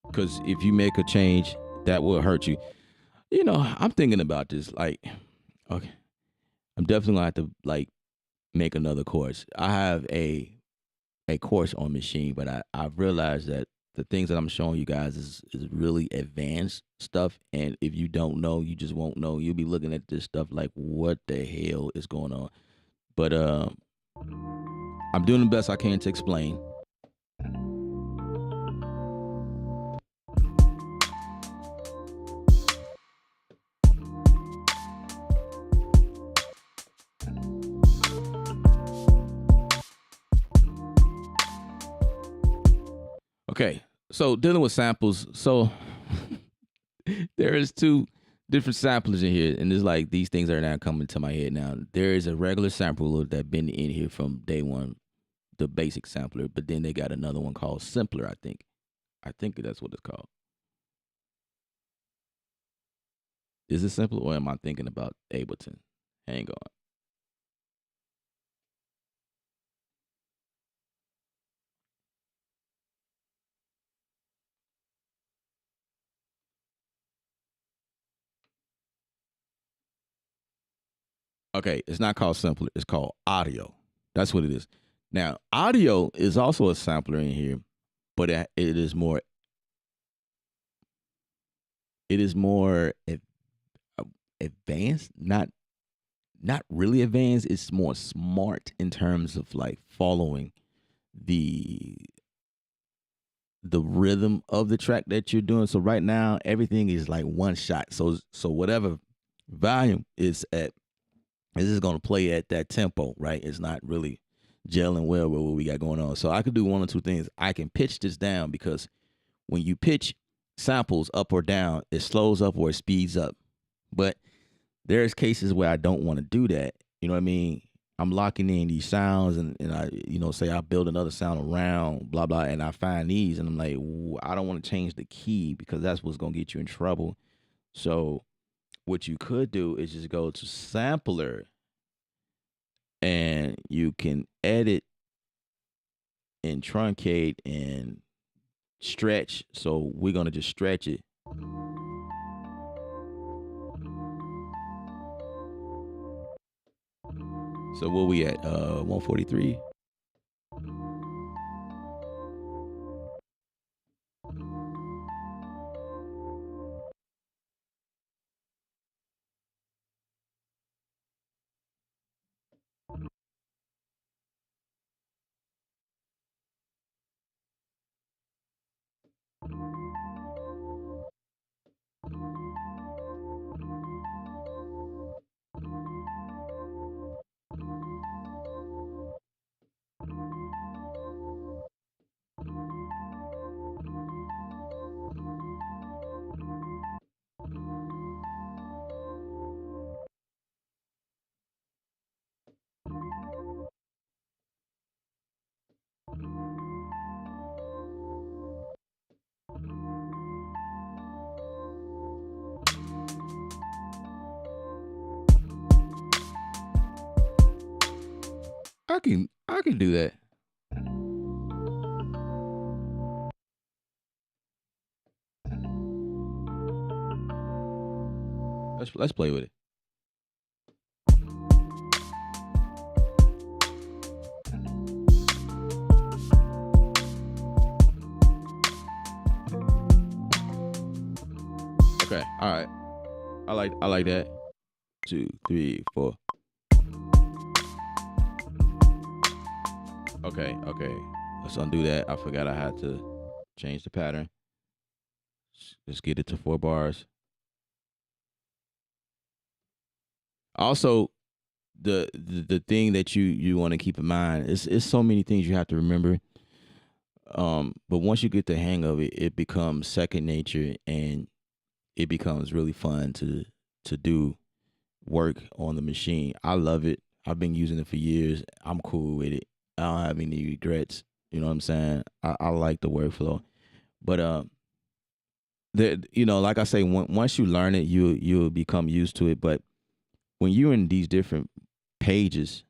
Because if you make a change, that will hurt you. You know, I'm thinking about this. Like, okay, I'm definitely gonna have to like make another course. I have a course on Maschine, but I've realized that the things that I'm showing you guys is really advanced stuff. And if you don't know, you just won't know. You'll be looking at this stuff like, what the hell is going on? But I'm doing the best I can to explain. Okay, so dealing with samples. So there is two different samplers in here, and it's like these things are now coming to my head now. There is a regular sampler that been in here from day one, the basic sampler, but then they got another one called simpler. I think that's what it's called. Is it simpler, or am I thinking about Ableton? Hang on. Okay, it's not called simpler. It's called audio. That's what it is. Now, audio is also a sampler in here, but it is more. It is more advanced. Not really advanced. It's more smart in terms of like following the the rhythm of the track that you're doing. So right now, everything is like one shot. So whatever volume is at, is just gonna play at that tempo, right? It's not really gelling well with what we got going on. So I could do one or two things. I can pitch this down because when you pitch samples up or down, it slows up or it speeds up. But there's cases where I don't want to do that. You know what I mean? I'm locking in these sounds, and I, say I build another sound around blah blah, and I find these, and I'm like, I don't want to change the key because that's what's gonna get you in trouble. So what you could do is just go to sampler, and you can edit and truncate and stretch. So we're gonna just stretch it. So where we at? 143. I can do that. Let's play with it. Okay. All right. I like that. 2, 3, 4. Okay. Okay. Let's undo that. I forgot I had to change the pattern. Let's get it to 4 bars. Also, the thing that you want to keep in mind is so many things you have to remember. But once you get the hang of it, it becomes second nature, and it becomes really fun to do work on the machine. I love it. I've been using it for years. I'm cool with it. I don't have any regrets. You know what I'm saying? I like the workflow, but like I say, once you learn it, you'll become used to it. But when you're in these different pages,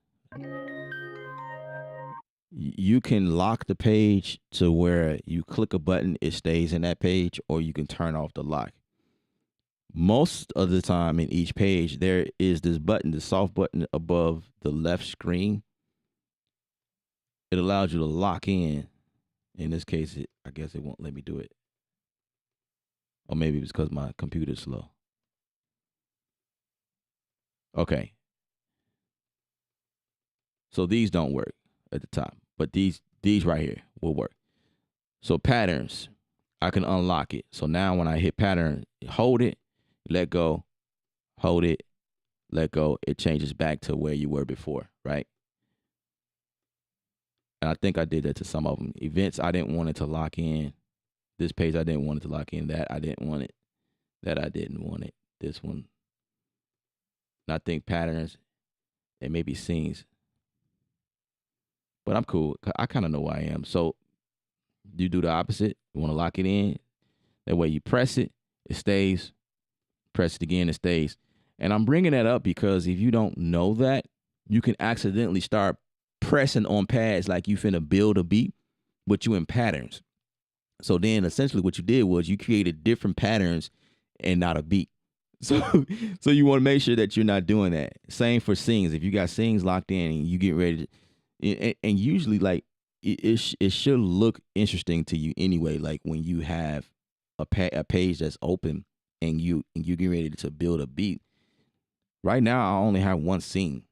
you can lock the page to where you click a button, it stays in that page, or you can turn off the lock. Most of the time in each page, there is this button, the soft button above the left screen. It allows you to lock in. In this case, I guess it won't let me do it. Or maybe it's because my computer's slow. Okay. So these don't work at the top, but these right here will work. So patterns, I can unlock it. So now when I hit pattern, hold it, let go, hold it, let go. It changes back to where you were before, right? And I think I did that to some of them. Events, I didn't want it to lock in. This page, I didn't want it to lock in. That, I didn't want it. That, I didn't want it. This one. And I think patterns and maybe scenes. But I'm cool. I kind of know who I am. So you do the opposite. You want to lock it in. That way you press it, it stays. Press it again, it stays. And I'm bringing that up because if you don't know that, you can accidentally start pressing on pads like you finna build a beat, but you in patterns. So then essentially what you did was you created different patterns and not a beat. So so you want to make sure that you're not doing that. Same for sings. If you got sings locked in and you get ready to, and usually like it should look interesting to you anyway. Like when you have a page that's open and you get ready to build a beat. Right now I only have one scene,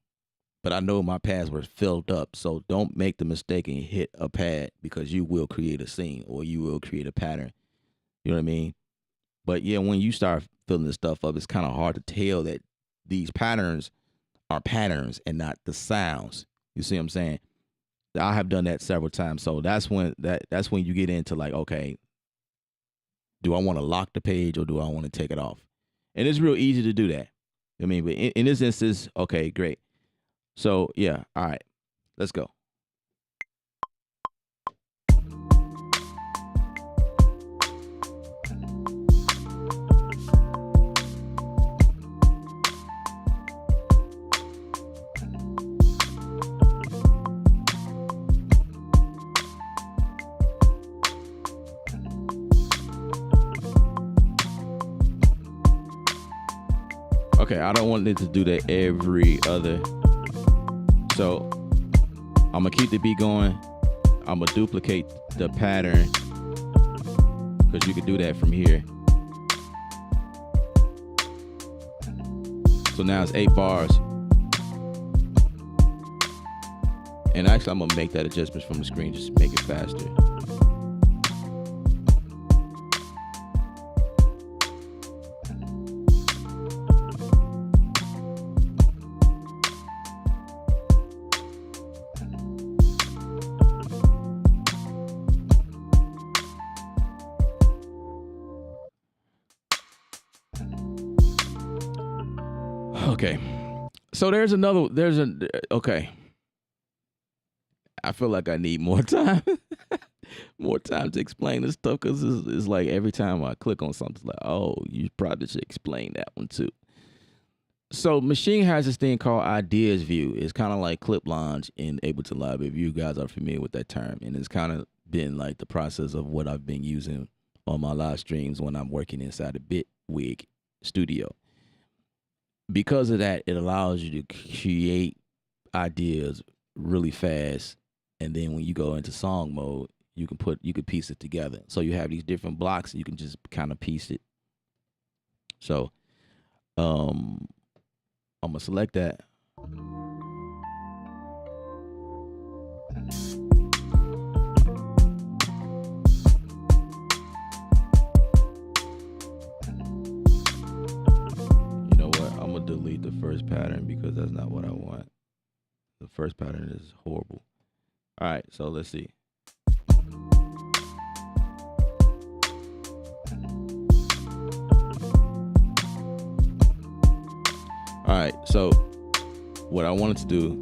but I know my pads were filled up. So don't make the mistake and hit a pad because you will create a scene or you will create a pattern. You know what I mean? But yeah, when you start filling this stuff up, it's kind of hard to tell that these patterns are patterns and not the sounds. You see what I'm saying? I have done that several times. So that's when you get into like, okay, do I want to lock the page or do I want to take it off? And it's real easy to do that. I mean, but in this instance, okay, great. So yeah, all right, let's go. Okay, I don't want it to do that every other. So I'm gonna keep the beat going. I'm gonna duplicate the pattern because you can do that from here. So now it's 8 bars. And actually I'm gonna make that adjustment from the screen, just make it faster. Okay. So okay. I feel like I need more time. More time to explain this stuff because it's like every time I click on something, it's like, oh, you probably should explain that one too. So Maschine has this thing called ideas view. It's kind of like Clip Lounge in Ableton Live, if you guys are familiar with that term. And it's kind of been like the process of what I've been using on my live streams when I'm working inside a Bitwig studio. Because of that, it allows you to create ideas really fast. And then when you go into song mode, you can piece it together. So you have these different blocks, you can just kind of piece it So I'm gonna select that. You know what? I'm gonna delete the first pattern because that's not what I want. The first pattern is horrible. All right, so let's see. All right, so what I wanted to do,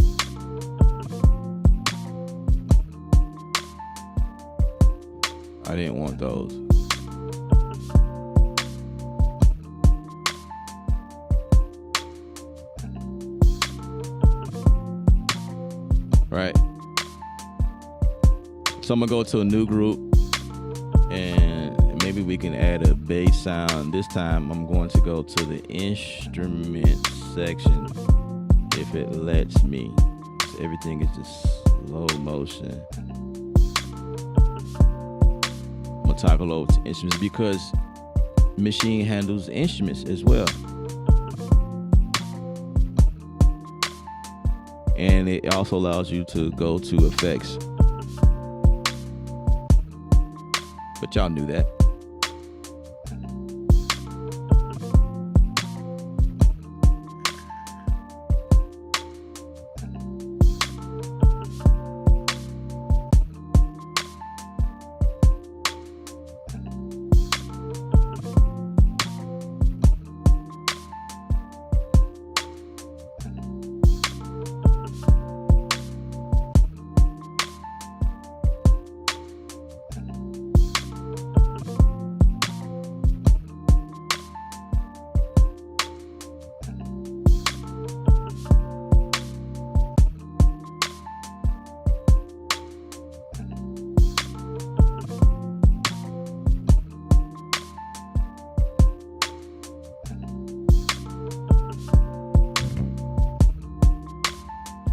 I didn't want those. Right. So I'm gonna go to a new group and maybe we can add a bass sound. This time I'm going to go to the instrument section if it lets me. So everything is just slow motion. I'm gonna toggle over to instruments because Maschine handles instruments as well. And it also allows you to go to effects. But y'all knew that.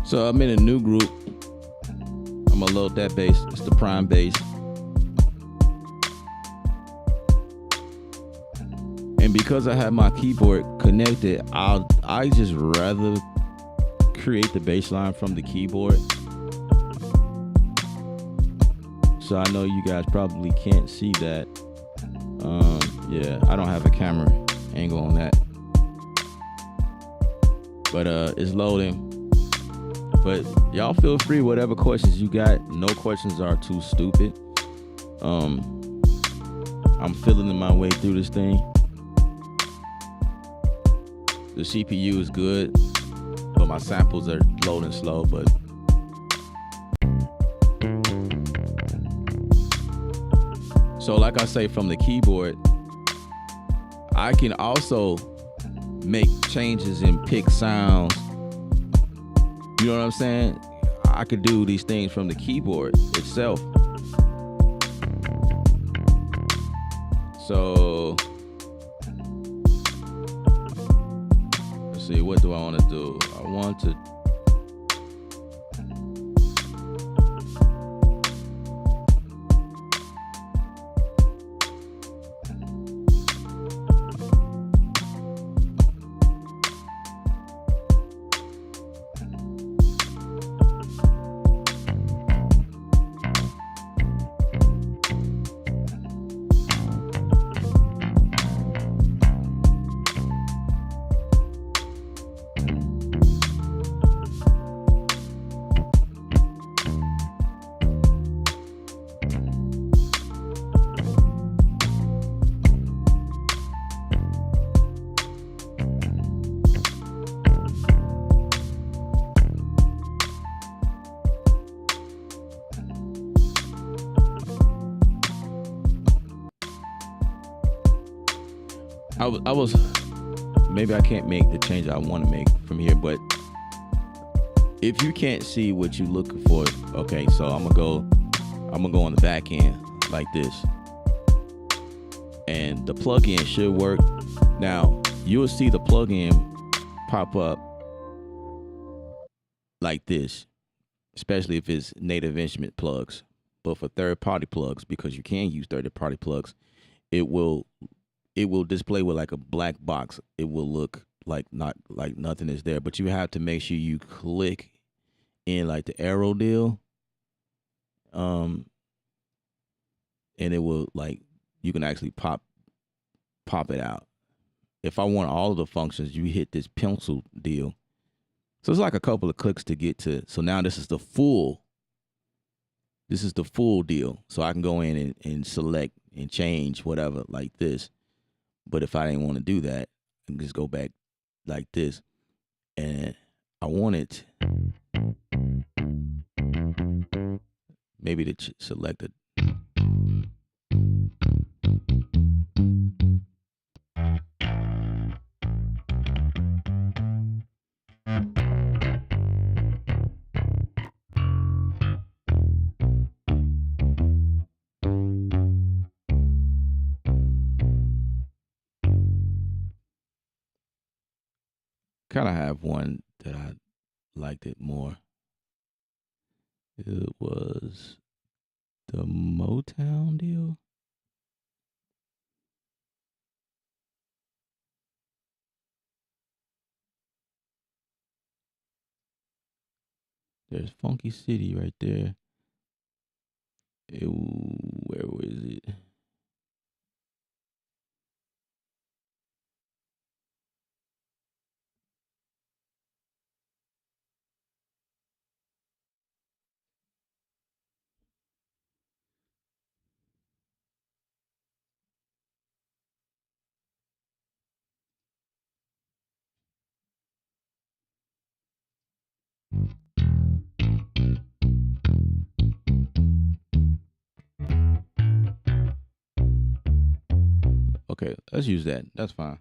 So I'm in a new group. I'm gonna load that bass. It's the prime bass. And because I have my keyboard connected, I just rather create the bass line from the keyboard. So I know you guys probably can't see that. Yeah, I don't have a camera angle on that. But it's loading. But y'all feel free, whatever questions you got. No questions are too stupid. I'm feeling my way through this thing. The CPU is good, but my samples are loading slow. But so like I say, from the keyboard, I can also make changes and pick sounds. You know what I'm saying? I could do these things from the keyboard itself. So let's see, what do I want to do? I want to I was maybe I can't make the change I want to make from here, but if you can't see what you're looking for, okay, so I'm gonna go on the back end like this, and the plugin should work. Now you'll see the plugin pop up like this, especially if it's native instrument plugs. But for third-party plugs, because you can use third-party plugs, it will it will display with like a black box. It will look like not like nothing is there, but you have to make sure you click in like the arrow deal, um, and it will like you can actually pop it out. If I want all of the functions, you hit this pencil deal. So it's like a couple of clicks to get to. So now this is the full. This is the full deal. So I can go in and select and change whatever like this. But if I didn't want to do that, I can just go back like this. And I want it maybe to select it. Kind of have one that I liked it more. It was the Motown deal. There's Funky City right there. Where was it? Okay, let's use that. That's fine.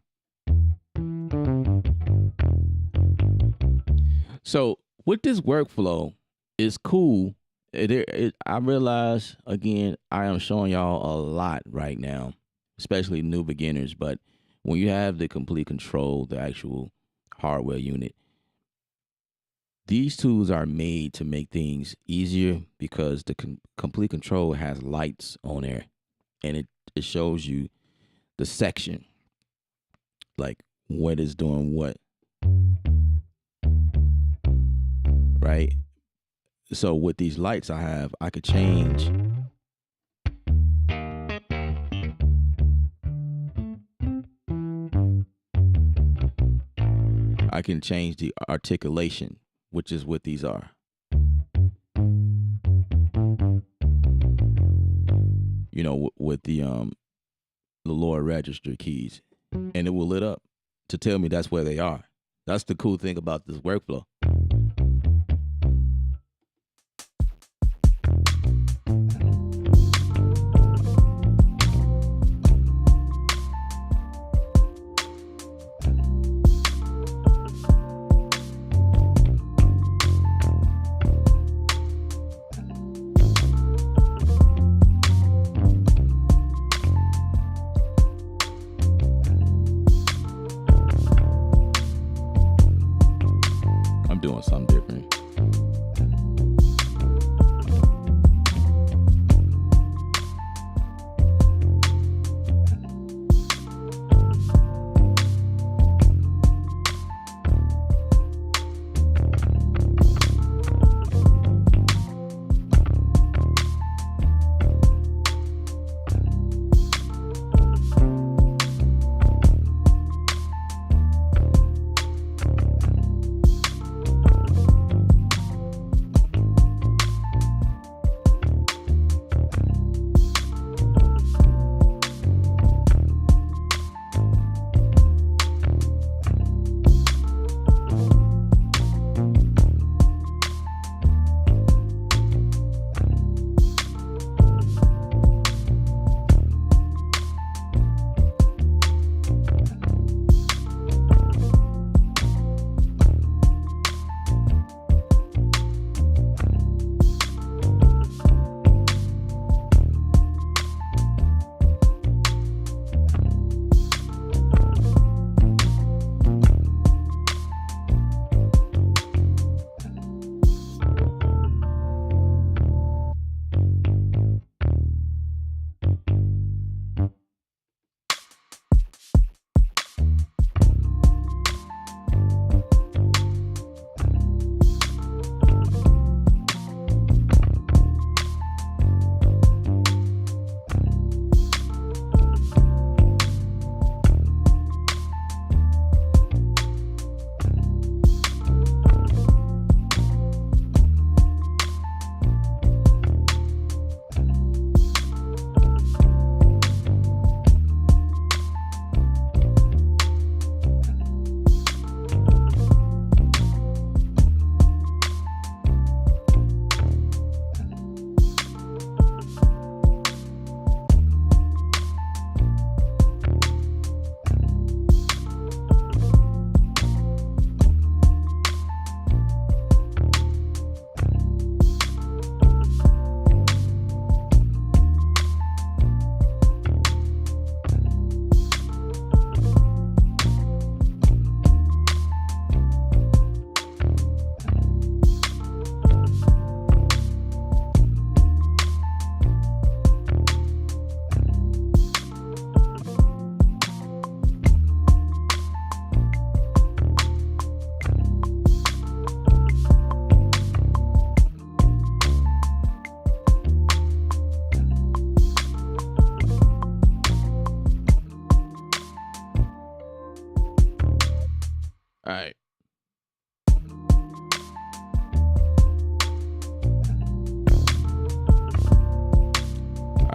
So with this workflow, it's cool. I realize again, I am showing y'all a lot right now, especially new beginners. But when you have the complete control, the actual hardware unit, these tools are made to make things easier because the complete control has lights on there, and it shows you the section, like what is doing what, right? So with these lights I could change. I can change the articulation, which is what these are. You know, with the lower register keys, and it will lit up to tell me that's where they are. That's the cool thing about this workflow. I'm doing something different.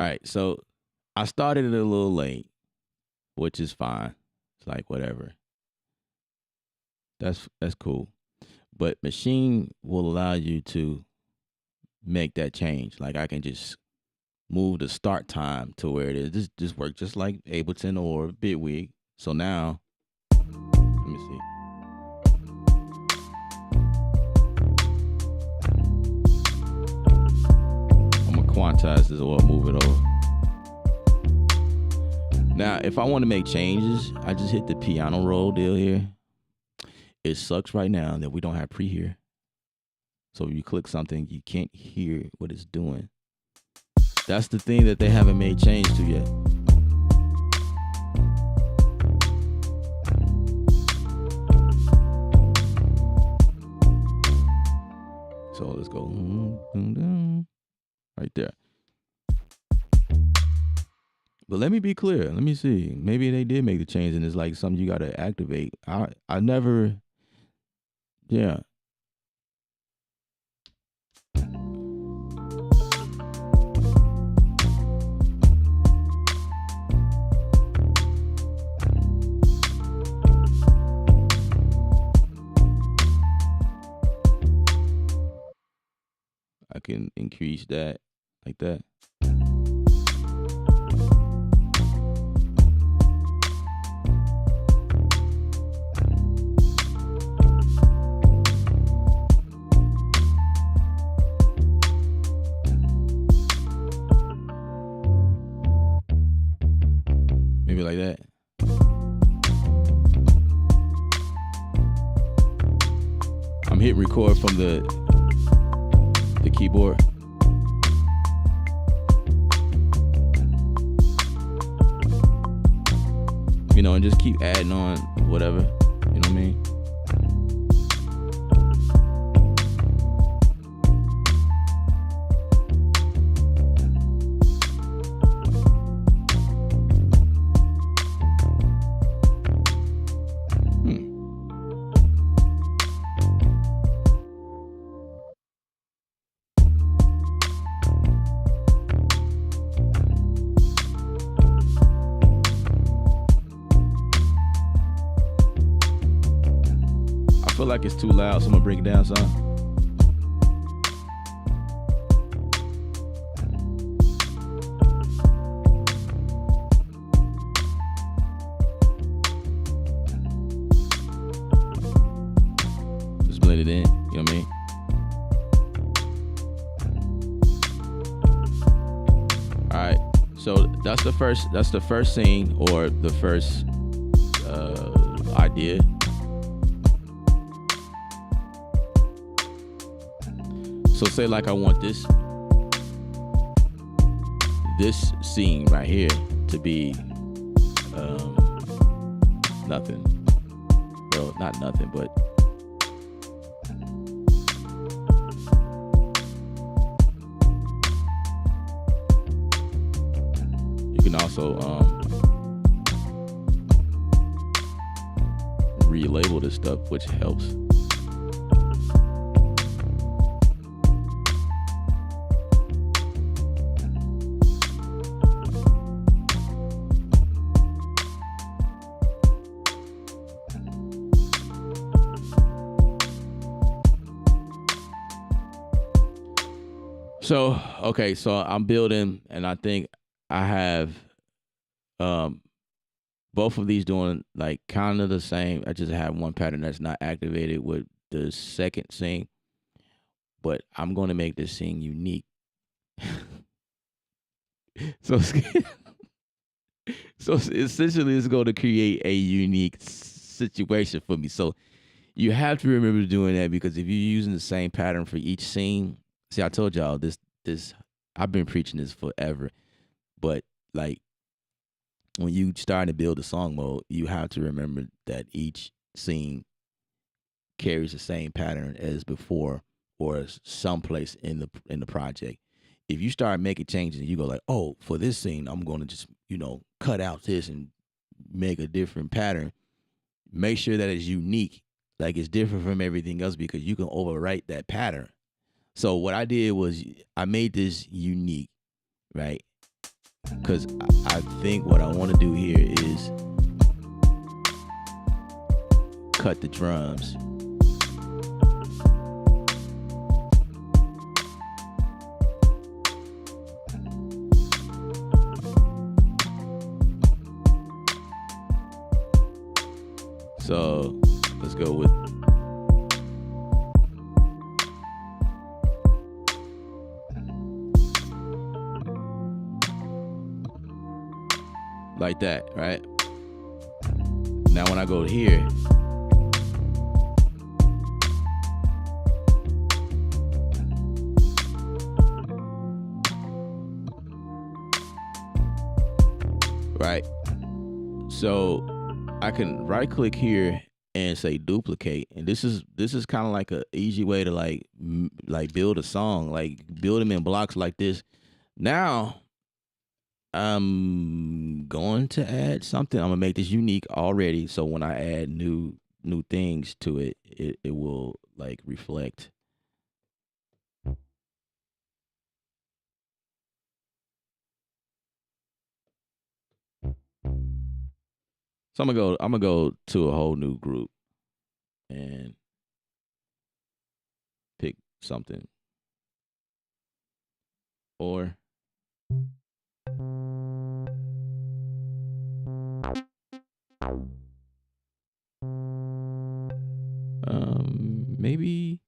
All right, so I started it a little late, which is fine. It's like whatever. That's cool. But Maschine will allow you to make that change. Like I can just move the start time to where it is. This work just like Ableton or Bitwig. So now, let me see. I'm gonna quantize this or move it over. Now, if I want to make changes, I just hit the piano roll deal here. It sucks right now that we don't have pre here. So if you click something, you can't hear what it's doing. That's the thing that they haven't made change to yet. So let's go right there. But let me be clear. Let me see. Maybe they did make the change and it's like something you got to activate. I never, yeah. I can increase that like that. Maybe like that. I'm hitting record from the keyboard. You know, and just keep adding on whatever. You know what I mean? I feel like it's too loud, so I'm gonna bring it down some. Just blend it in, you know what I mean? All right, so that's the first scene or the first idea. So say like I want this scene right here to be nothing. Well, not nothing, but you can also relabel this stuff, which helps. So, okay, so I'm building, and I think I have both of these doing like kind of the same. I just have one pattern that's not activated with the second scene, but I'm going to make this scene unique. So, so essentially, it's going to create a unique situation for me. So you have to remember doing that, because if you're using the same pattern for each scene, see, I told y'all this I've been preaching this forever, but like when you start to build a song mode, you have to remember that each scene carries the same pattern as before or someplace in the project. If you start making changes and you go like, oh, for this scene, I'm going to just, cut out this and make a different pattern, make sure that it's unique, like it's different from everything else, because you can overwrite that pattern. So what I did was I made this unique, right? because I think what I want to do here is cut the drums. So let's go with like that, right? Now when I go here, right? So I can right click here and say duplicate, and this is kind of like a easy way to like build a song, like build them in blocks like this. Now I'm going to add something. I'm gonna make this unique already, so when I add new things to it, it will like reflect. So I'm gonna go to a whole new group and pick something, or maybe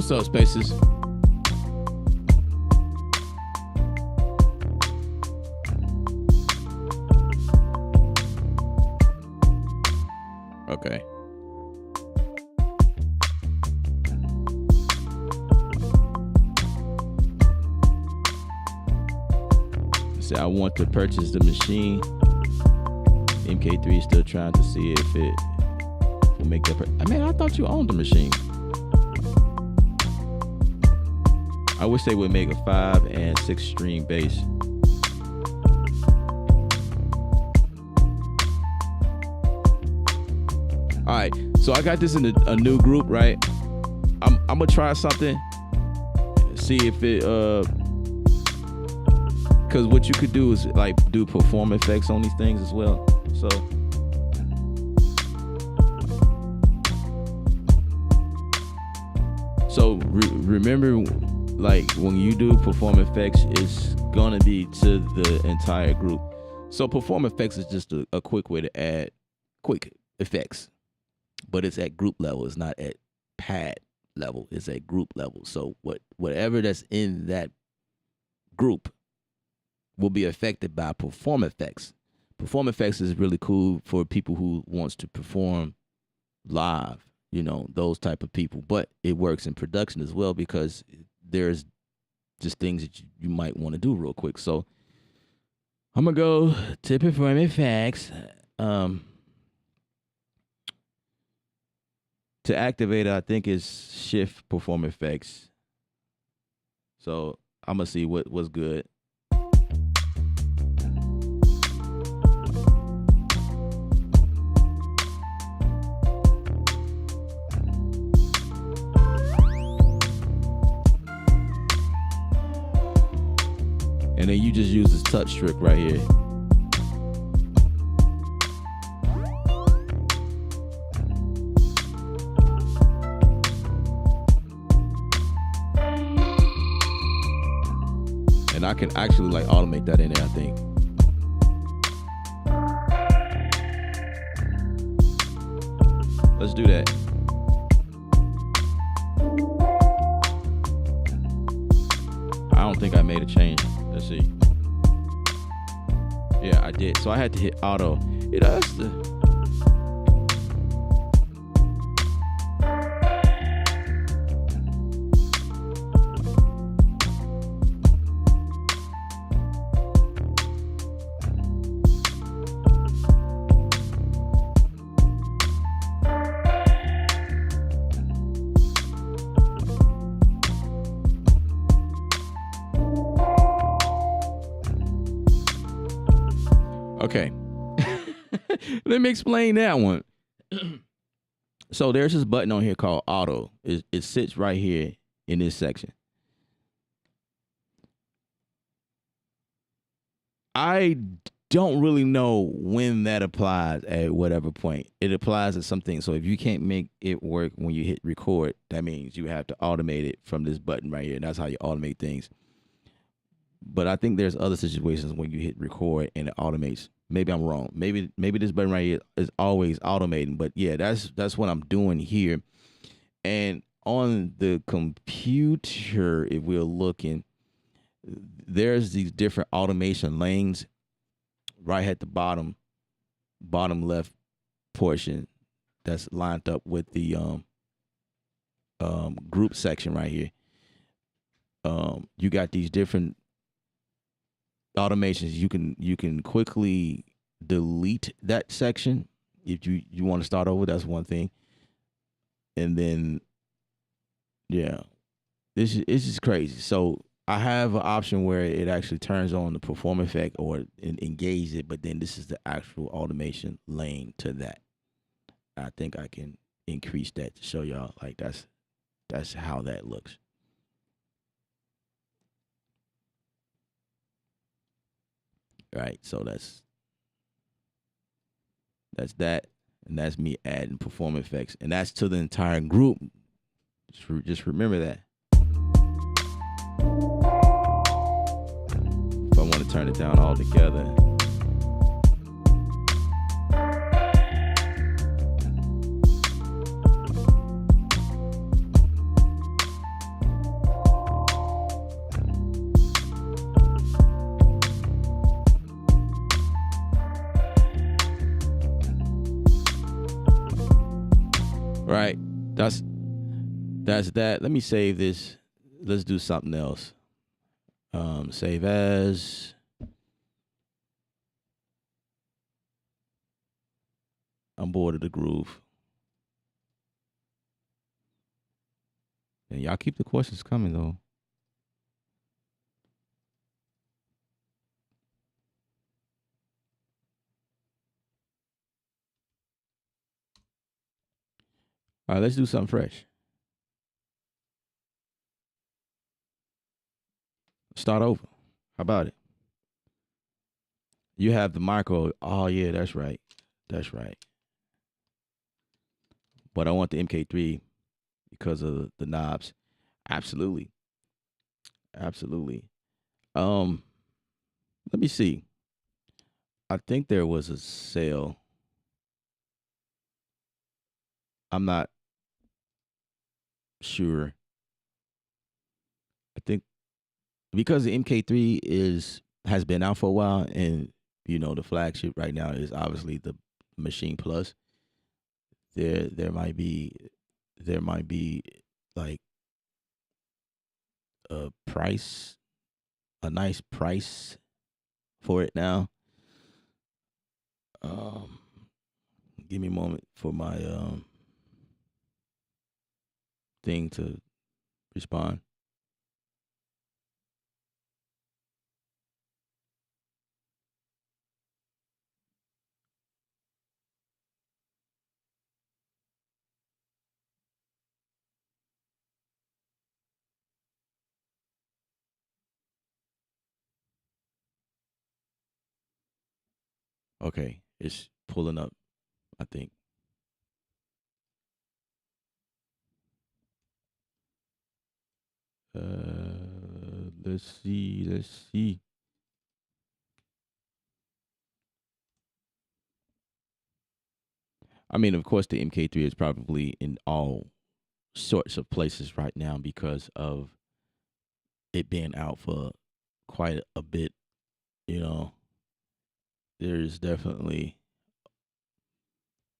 what's up, Spaces? Okay. See, I want to purchase the machine. MK3 is still trying to see if it will make that. I mean, I thought you owned the machine. I wish they would make a 5 and 6 string bass. All right, so I got this in a new group, right? I'm gonna try something, see if it because what you could do is like do perform effects on these things as well. So remember, like when you do perform effects, it's gonna be to the entire group. So perform effects is just a quick way to add quick effects, but it's at group level. It's not at pad level. It's at group level. So whatever that's in that group will be affected by perform effects. Perform effects is really cool for people who wants to perform live, those type of people. But it works in production as well because there's just things that you might want to do real quick. So I'm gonna go to perform effects. To activate it, I think is shift perform effects. So I'm gonna see what's good. And then you just use this touch trick right here. And I can actually like automate that in there, I think. Let's do that. I don't think I made a change. Let's see. Yeah, I did. So I had to hit auto. It does the. Okay. Let me explain that one. So there's this button on here called auto. It sits right here in this section. I don't really know when that applies at whatever point. It applies at something. So if you can't make it work when you hit record, that means you have to automate it from this button right here. And that's how you automate things. But I think there's other situations when you hit record and it automates. Maybe I'm wrong. Maybe this button right here is always automating. But yeah, that's what I'm doing here. And on the computer, if we're looking, there's these different automation lanes right at the bottom left portion that's lined up with the group section right here. You got these different automations. You can quickly delete that section if you want to start over. That's one thing. And then yeah, this is crazy. So I have an option where it actually turns on the perform effect or engage it, but then this is the actual automation lane to that. I think I can increase that to show y'all like that's how that looks. Right, so that's that, and that's me adding perform effects, and that's to the entire group. Just remember that. If I want to turn it down altogether. Right, that's that. Let me save this. Let's do something else. Save as. I'm bored of the groove. And y'all keep the questions coming though. All right, let's do something fresh. Start over. How about it? You have the micro. Oh yeah, that's right. That's right. But I want the MK3 because of the knobs. Absolutely. Absolutely. Um, Let me see. I think there was a sale. I'm not sure. I think because the MK3 is has been out for a while, and the flagship right now is obviously the Machine Plus. There might be like a price, a nice price for it now. Um, Give me a moment for my thing to respond. Okay, it's pulling up. I think. Let's see. Let's see. I mean, of course, the MK3 is probably in all sorts of places right now because of it being out for quite a bit. You know, there's definitely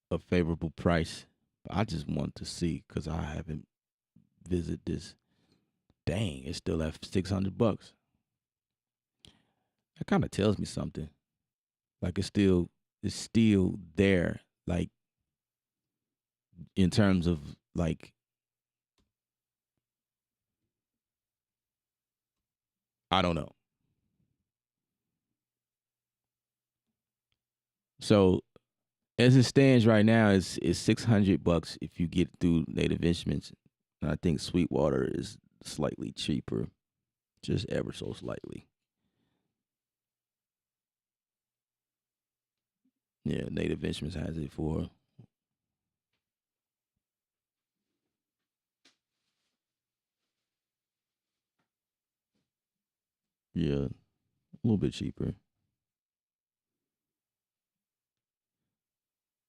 a favorable price. But I just want to see because I haven't visited this. Dang, it's still at $600. That kind of tells me something. Like it's still there. Like in terms of like I don't know. So as it stands right now, it's $600 if you get through Native Instruments. And I think Sweetwater is slightly cheaper, just ever so slightly. Yeah, Native Instruments has it for yeah, a little bit cheaper.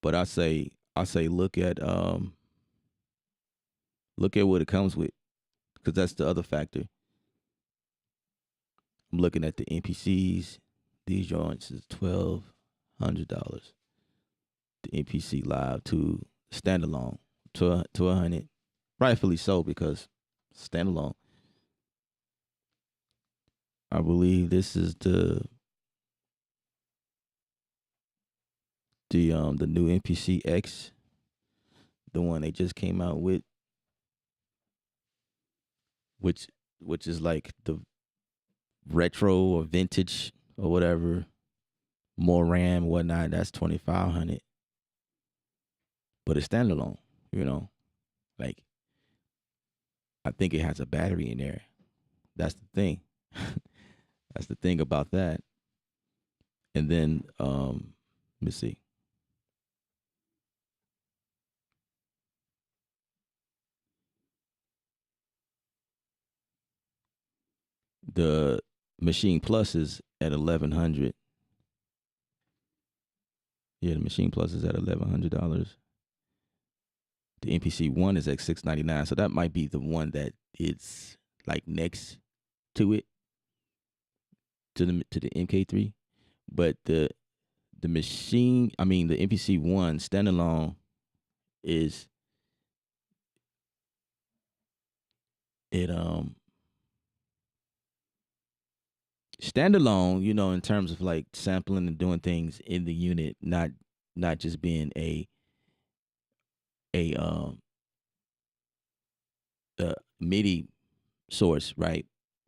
But I say look at what it comes with because that's the other factor. I'm looking at the NPCs. These joints is $1,200. The NPC Live 2 standalone to 100. Rightfully so because standalone. I believe this is the new NPC X, the one they just came out with, which which is like the retro or vintage or whatever, more RAM, whatnot. That's 2,500, but it's standalone. You know, like I think it has a battery in there. That's the thing. That's the thing about that. And then let me see. The Machine Plus is at 1,100. Yeah, the Machine Plus is at $1,100. The NPC one is at 699. So that might be the one that is like next to it to the MK3. But the machine, I mean the NPC one standalone is it standalone, in terms of like sampling and doing things in the unit, not just being a a MIDI source, right?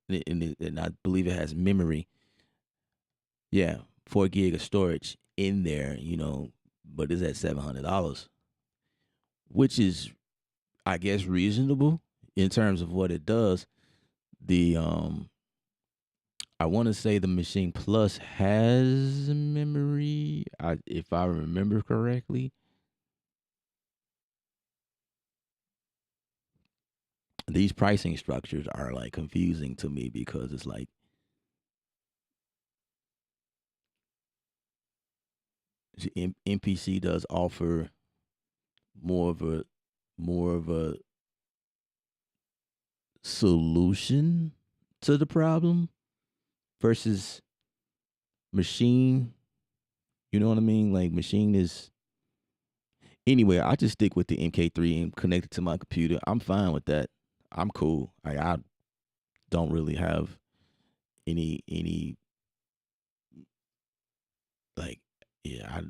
And I believe it has memory. Yeah, 4 gig of storage in there, but it's at $700, which is, I guess, reasonable in terms of what it does. The I want to say the Machine Plus has memory, if I remember correctly. These pricing structures are like confusing to me because it's like MPC does offer more of a more of a solution to the problem versus Machine. You know what I mean? Like Machine is anyway. I just stick with the MK3 and connect it to my computer. I'm fine with that. I'm cool. I don't really have any like yeah.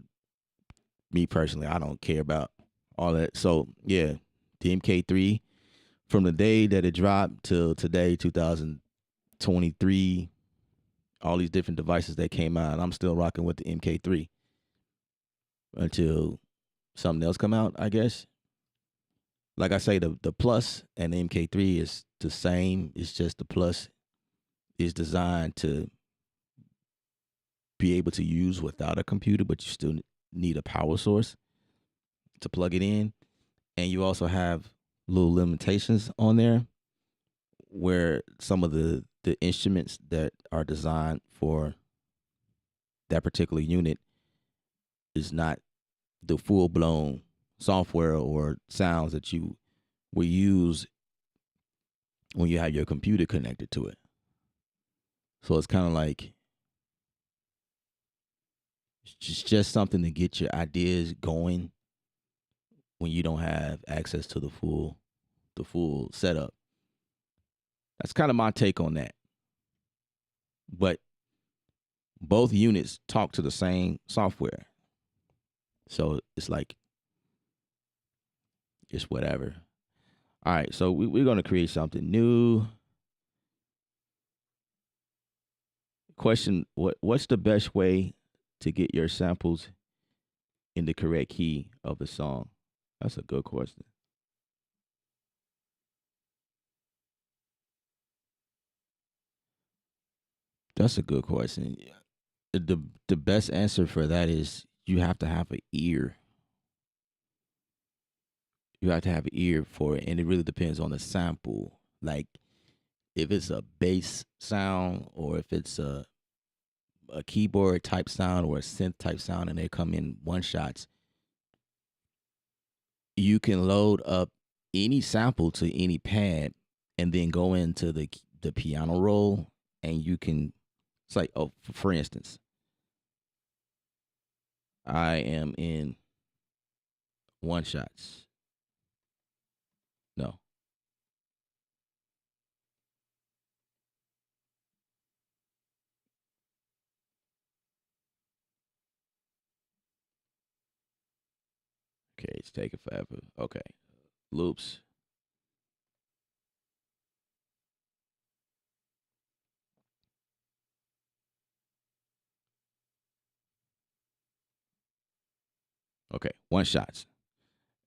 Me personally, I don't care about all that. So yeah, the MK3 from the day that it dropped till today, 2023, all these different devices that came out, I'm still rocking with the MK3 until something else come out, I guess. Like I say, the Plus and the MK3 is the same. It's just the Plus is designed to be able to use without a computer, but you still need a power source to plug it in. And you also have little limitations on there where some of the instruments that are designed for that particular unit is not the full blown software or sounds that you will use when you have your computer connected to it. So it's kind of like it's just something to get your ideas going when you don't have access to the full setup. That's kind of my take on that. But both units talk to the same software. So it's like it's whatever. All right, so we're going to create something new. Question, what's the best way to get your samples in the correct key of the song? That's a good question. That's a good question. The best answer for that is you have to have an ear. You have to have an ear for it, and it really depends on the sample. Like if it's a bass sound or if it's a keyboard type sound or a synth type sound and they come in one shots, you can load up any sample to any pad and then go into the piano roll and you can it's like oh for instance, I am in one shots. No. Okay, it's taking forever. Okay. Loops. Okay. One shots.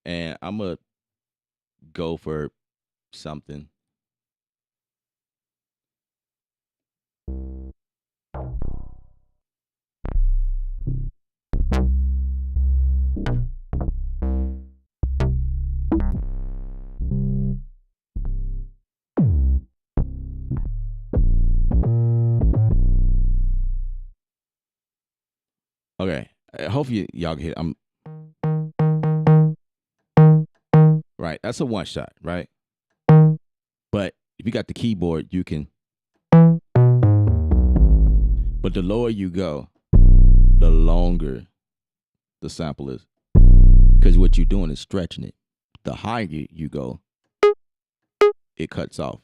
And I'm gonna go for something. Okay. Hopefully y'all can hit. I'm right. That's a one shot, right? But if you got the keyboard, you can. But the lower you go, the longer the sample is, because what you're doing is stretching it. The higher you go, it cuts off.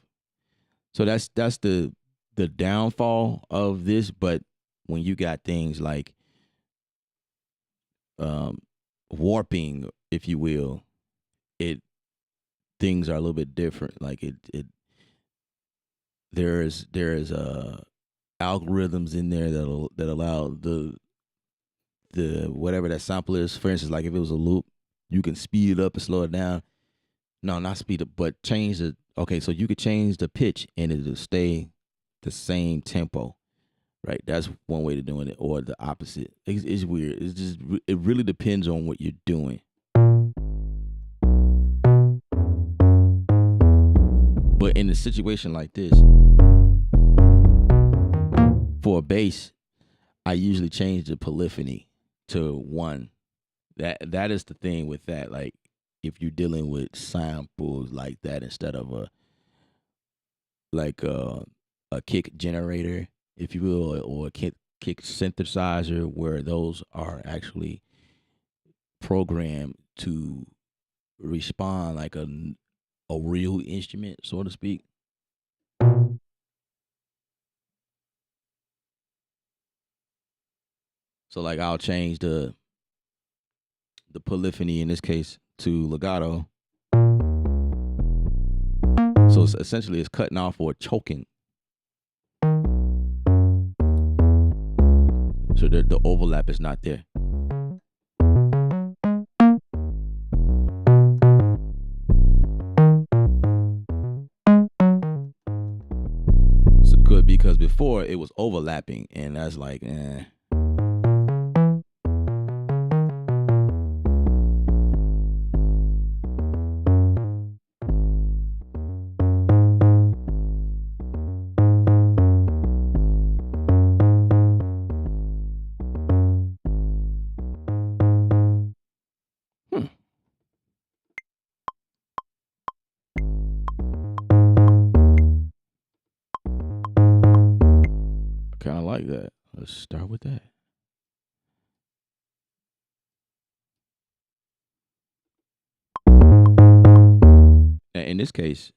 So that's the downfall of this. But when you got things like um, warping, if you will, it things are a little bit different. Like it there's algorithms in there that allow the whatever that sample is. For instance, like if it was a loop, you can speed it up and slow it down. No, not speed up, but change the. Okay, so you could change the pitch and it'll stay the same tempo, right? That's one way to doing it, or the opposite. It's weird. It's just it really depends on what you're doing. But in a situation like this, for a bass, I usually change the polyphony to one. That is the thing with that. Like if you're dealing with samples like that instead of like a kick generator, if you will, or a kick synthesizer, where those are actually programmed to respond like a real instrument, so to speak. So like I'll change the polyphony in this case to legato. So it's essentially it's cutting off or choking. So the overlap is not there. So good, because before it was overlapping, and that's like, Hmm. I kind of like that. Let's start with that. And in this case,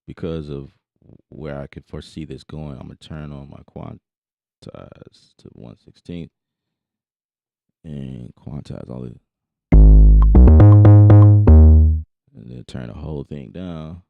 because of where I could foresee this going, I'm gonna turn on my quantize to 1/16 and quantize all of it, and then turn the whole thing down.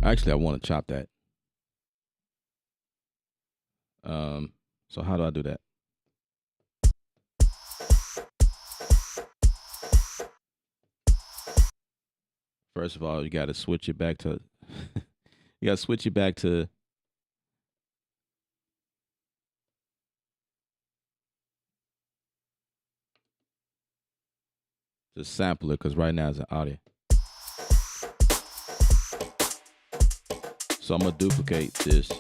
Actually, I want to chop that. So how do I do that? First of all, you got to switch it back to. You got to switch it back to the sampler, because right now it's an audio. So I'm gonna duplicate this.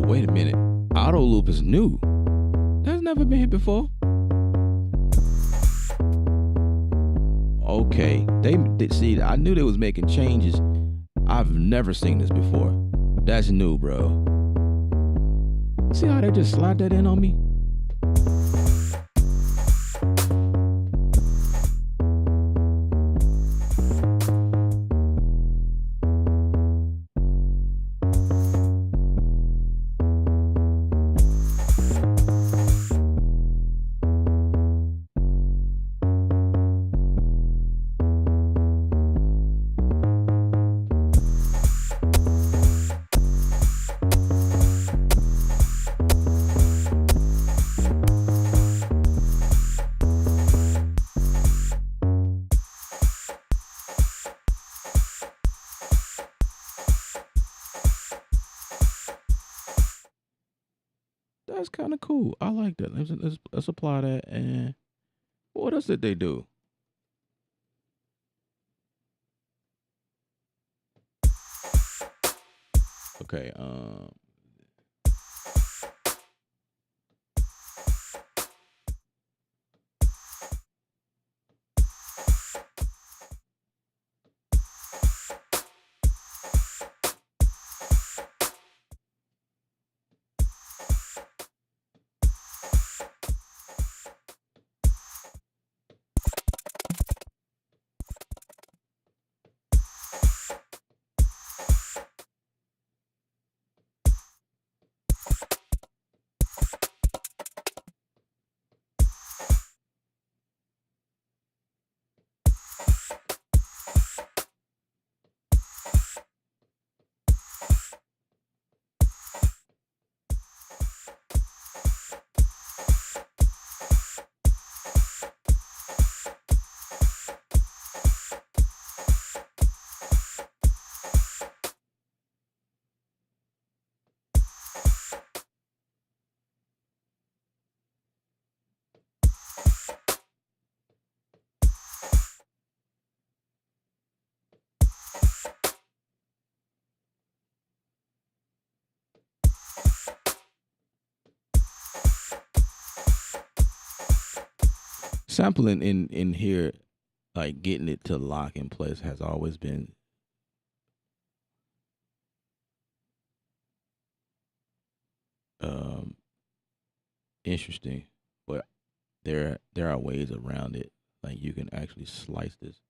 wait a minute. Auto loop is new. That's never been hit before. Okay, they see. I knew they was making changes. I've never seen this before. That's new, bro. See how they just slide that in on me? That's kind of cool. I like that. Let's apply that. And what else did they do? Okay. Sampling in here, like getting it to lock in place, has always been interesting, but there are ways around it. Like you can actually slice this.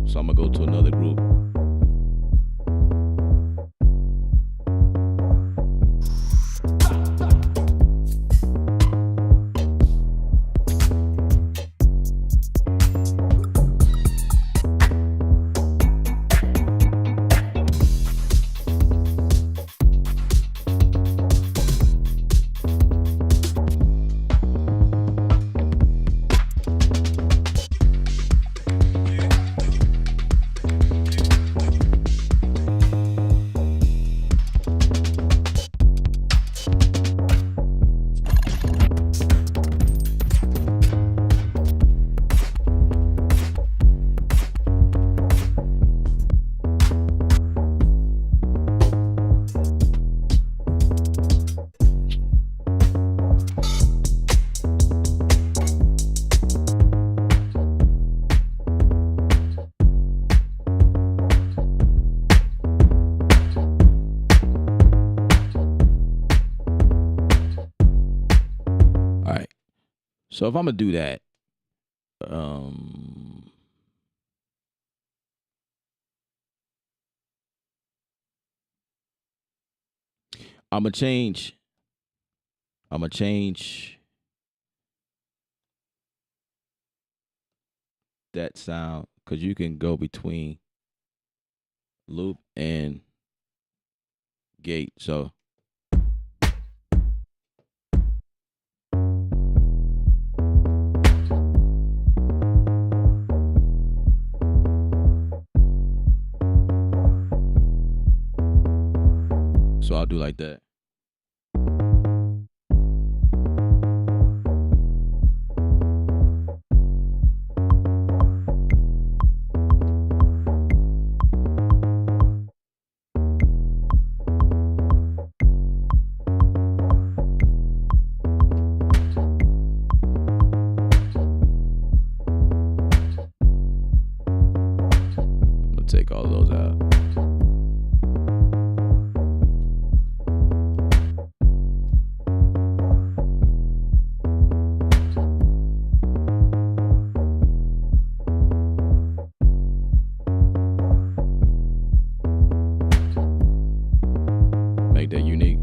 group, so I'm gonna go to another group. All right. So if I'm gonna do that, I'm gonna change that sound because you can go between loop and gate. So I'll do like that. I'm gonna take all those out. Make that unique.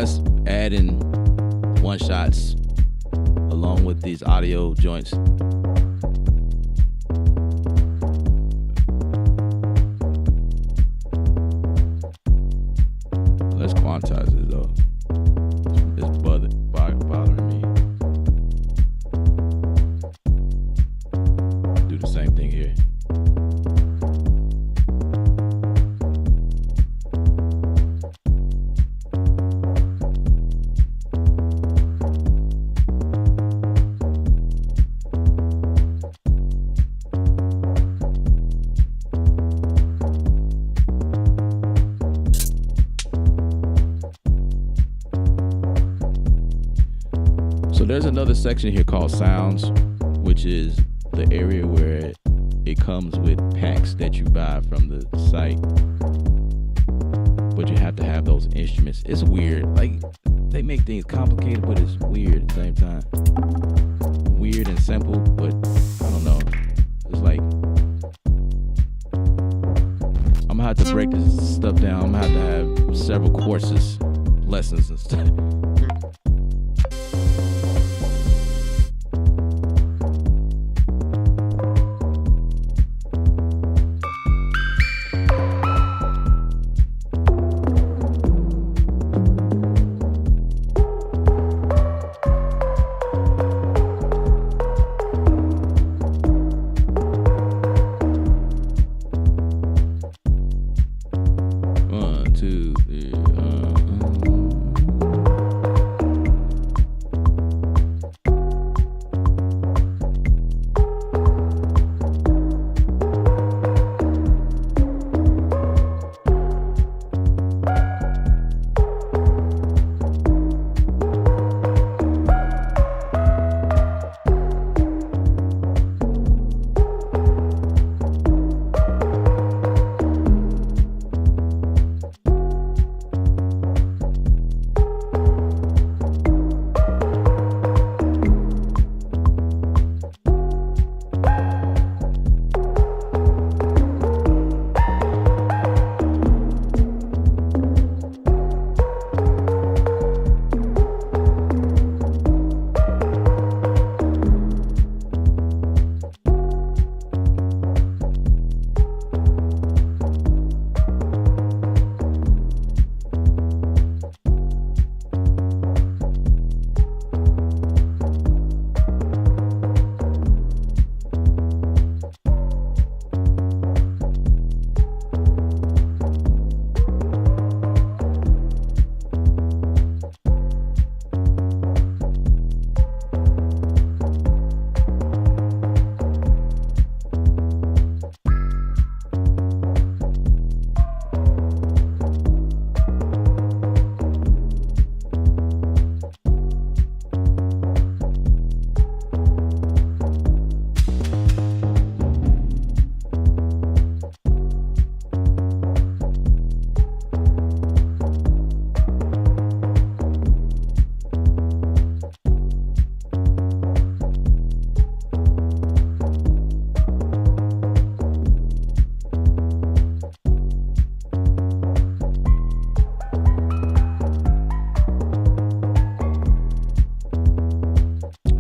let's add in one shots along with these audio joints. Let's quantize it though. It's bothering me. Do the same thing here. So there's another section here called sounds, which is the area where it comes with packs that you buy from the site, but you have to have those instruments. It's weird. Like, they make things complicated, but it's weird at the same time. Weird and simple, but I don't know. It's like, I'm gonna have to break this stuff down. I'm gonna have to have several courses, lessons and stuff.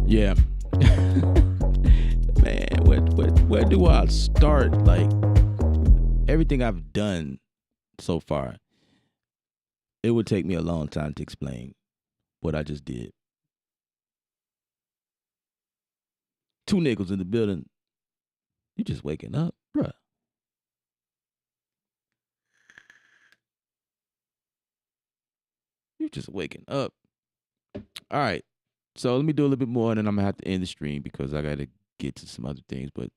Yeah. Man, where do I start? Like, everything I've done so far, it would take me a long time to explain what I just did. 2 nickels in the building. You just waking up, bruh. You just waking up. All right. So let me do a little bit more, and then I'm gonna have to end the stream because I gotta get to some other things. But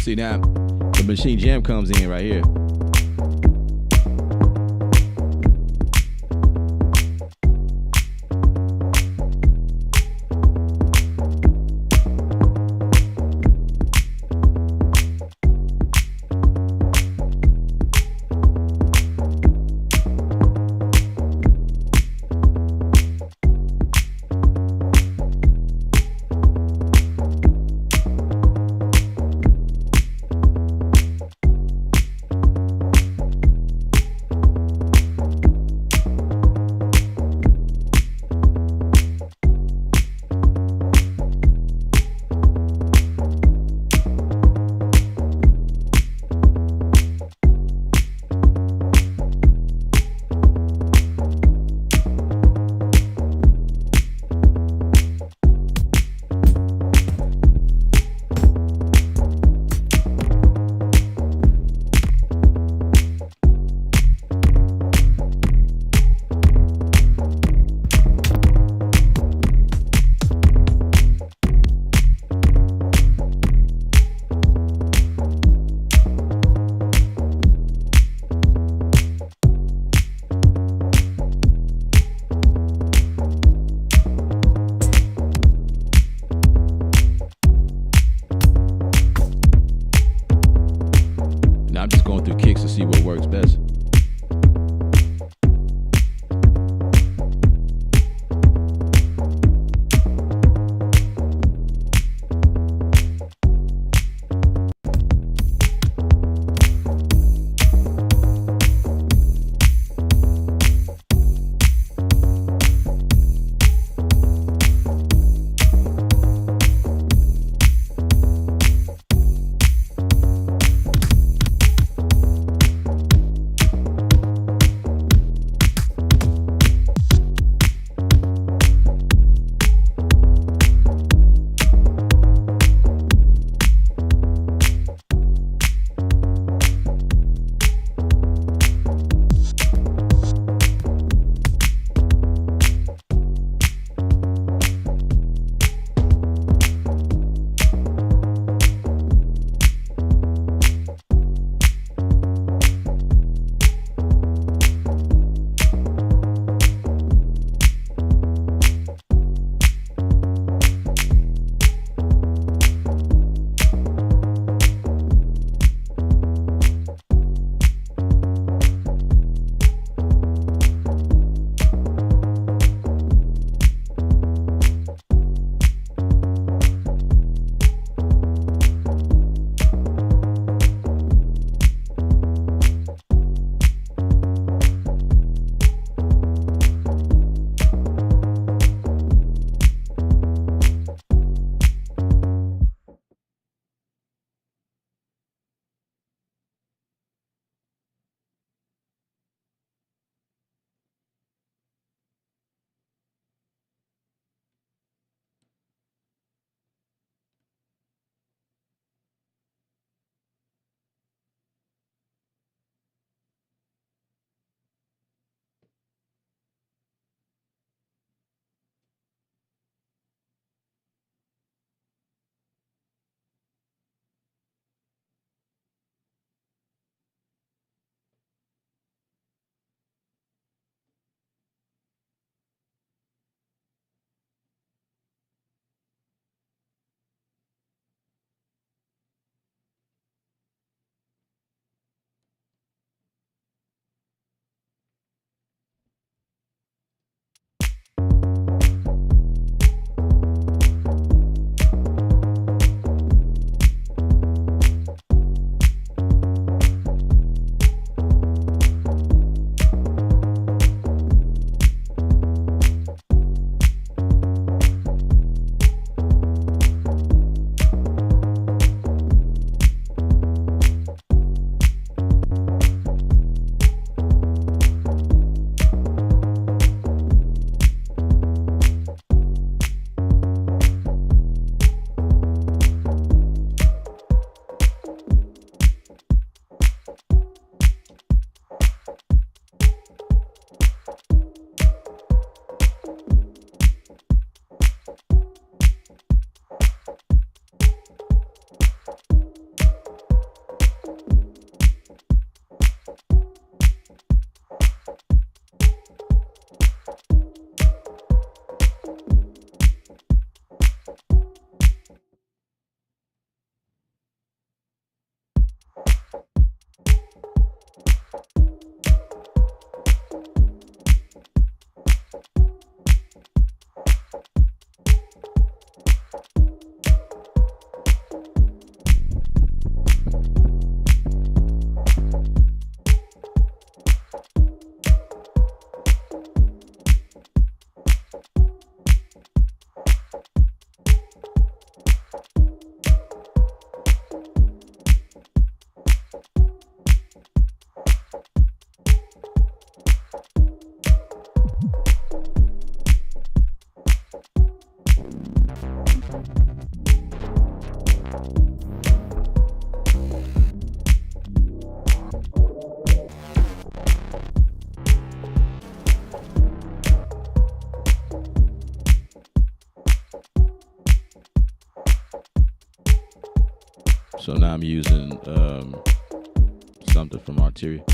See now, the machine jam comes in right here. So now I'm using something from Arteria.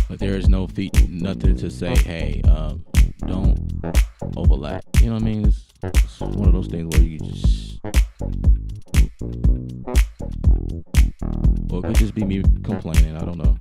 But there is nothing to say, hey, don't overlap. You know what I mean? It's one of those things where you just, or it could just be me complaining. I don't know.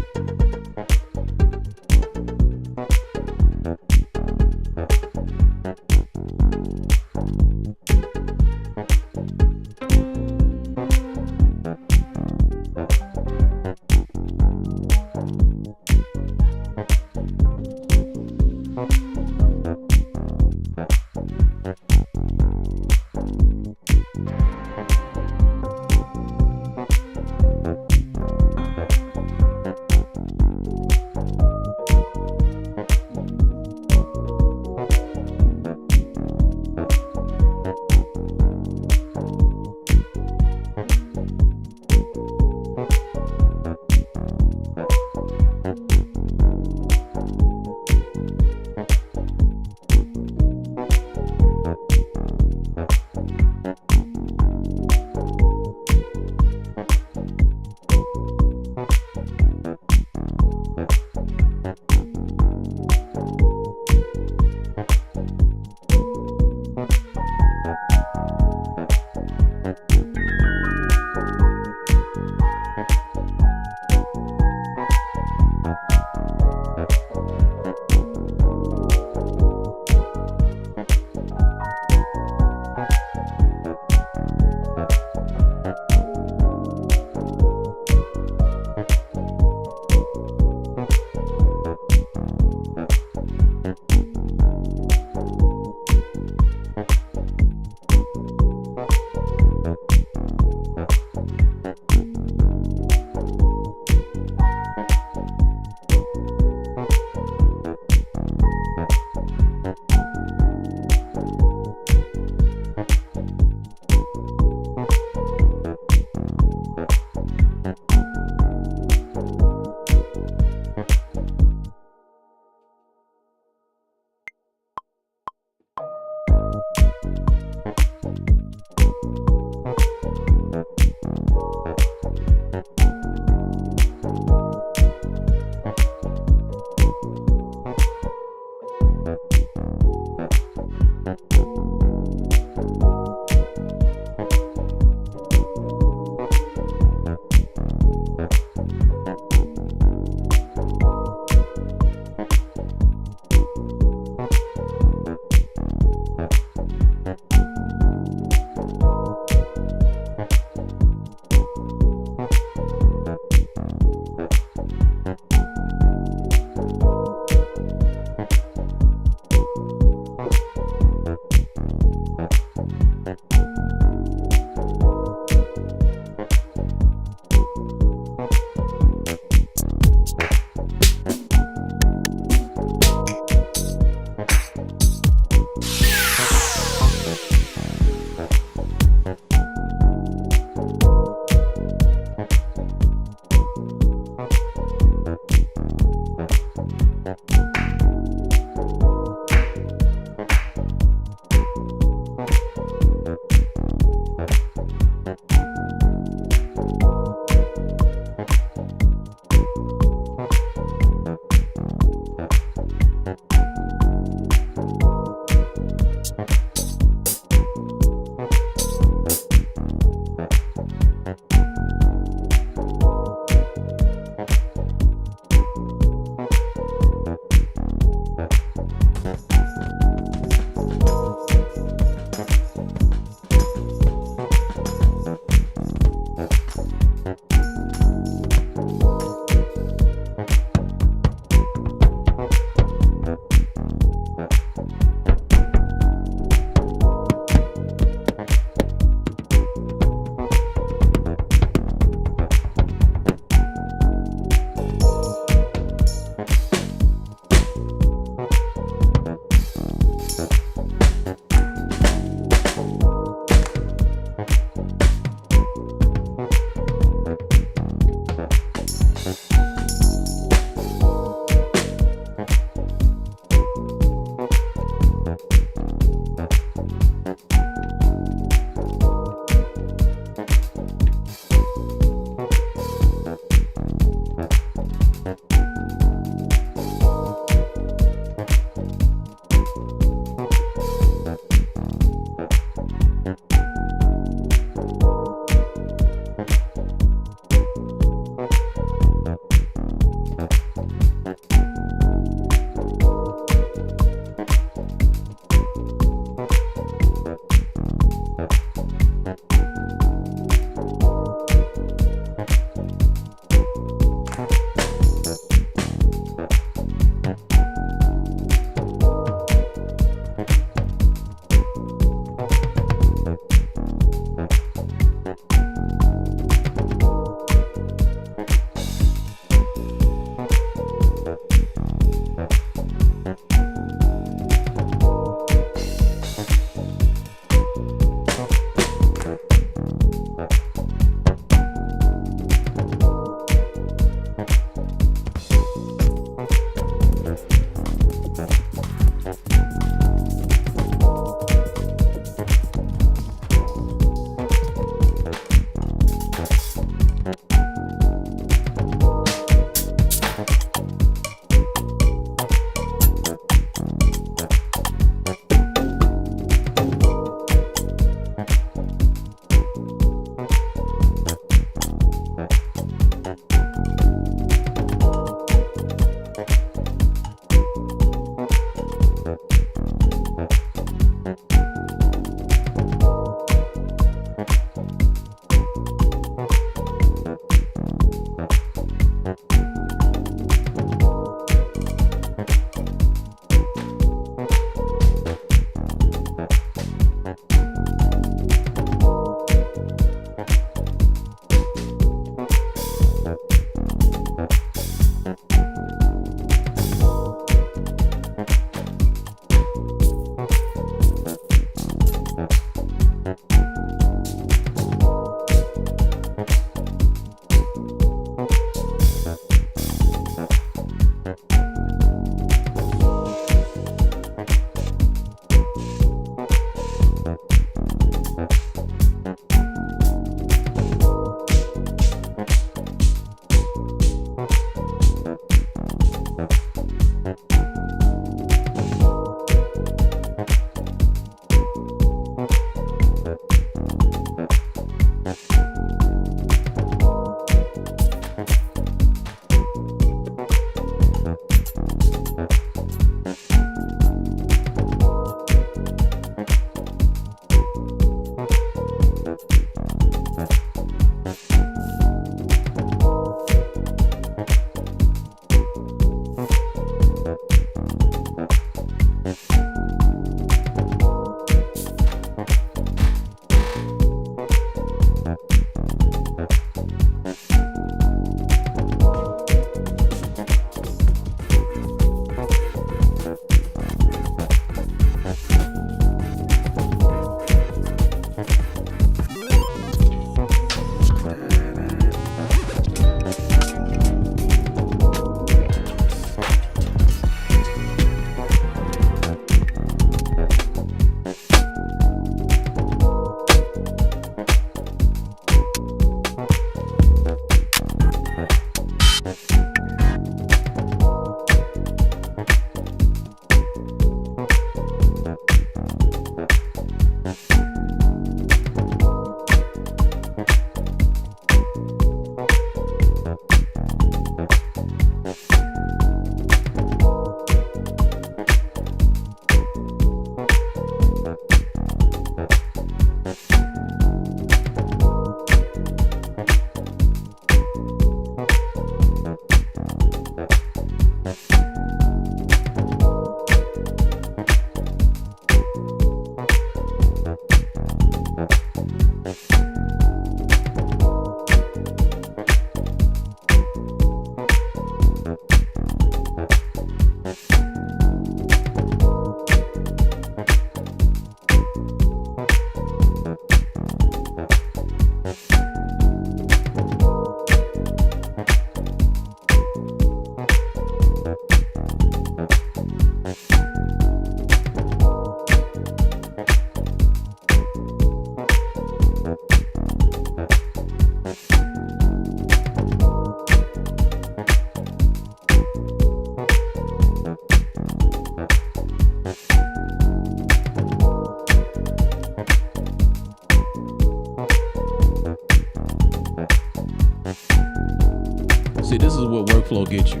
See, this is what workflow gets you.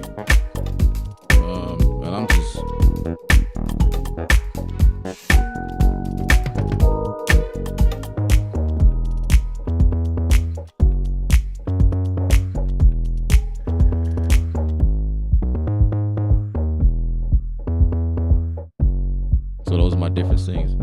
And I'm just. So those are my different scenes.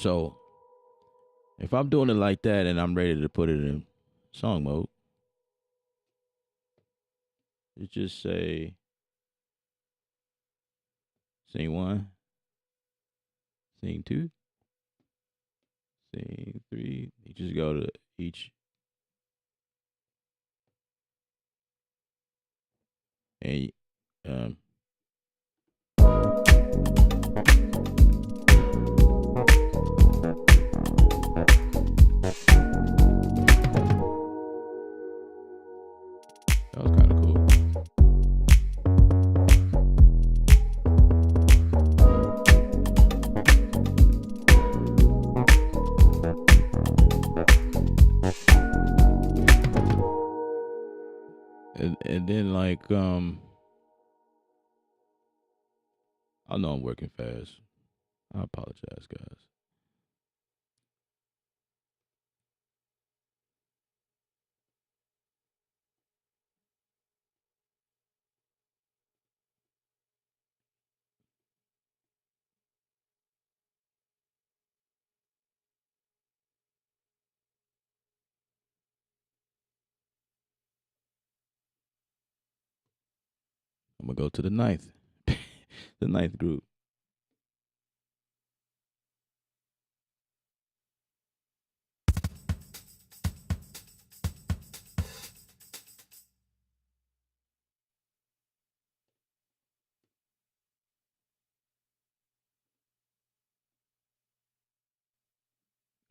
So if I'm doing it like that and I'm ready to put it in song mode, you just say scene 1, scene 2, scene 3. You just go to each and um that was kind of cool. And then like I know I'm working fast. I apologize, guys. I'm gonna go to the ninth, the ninth group.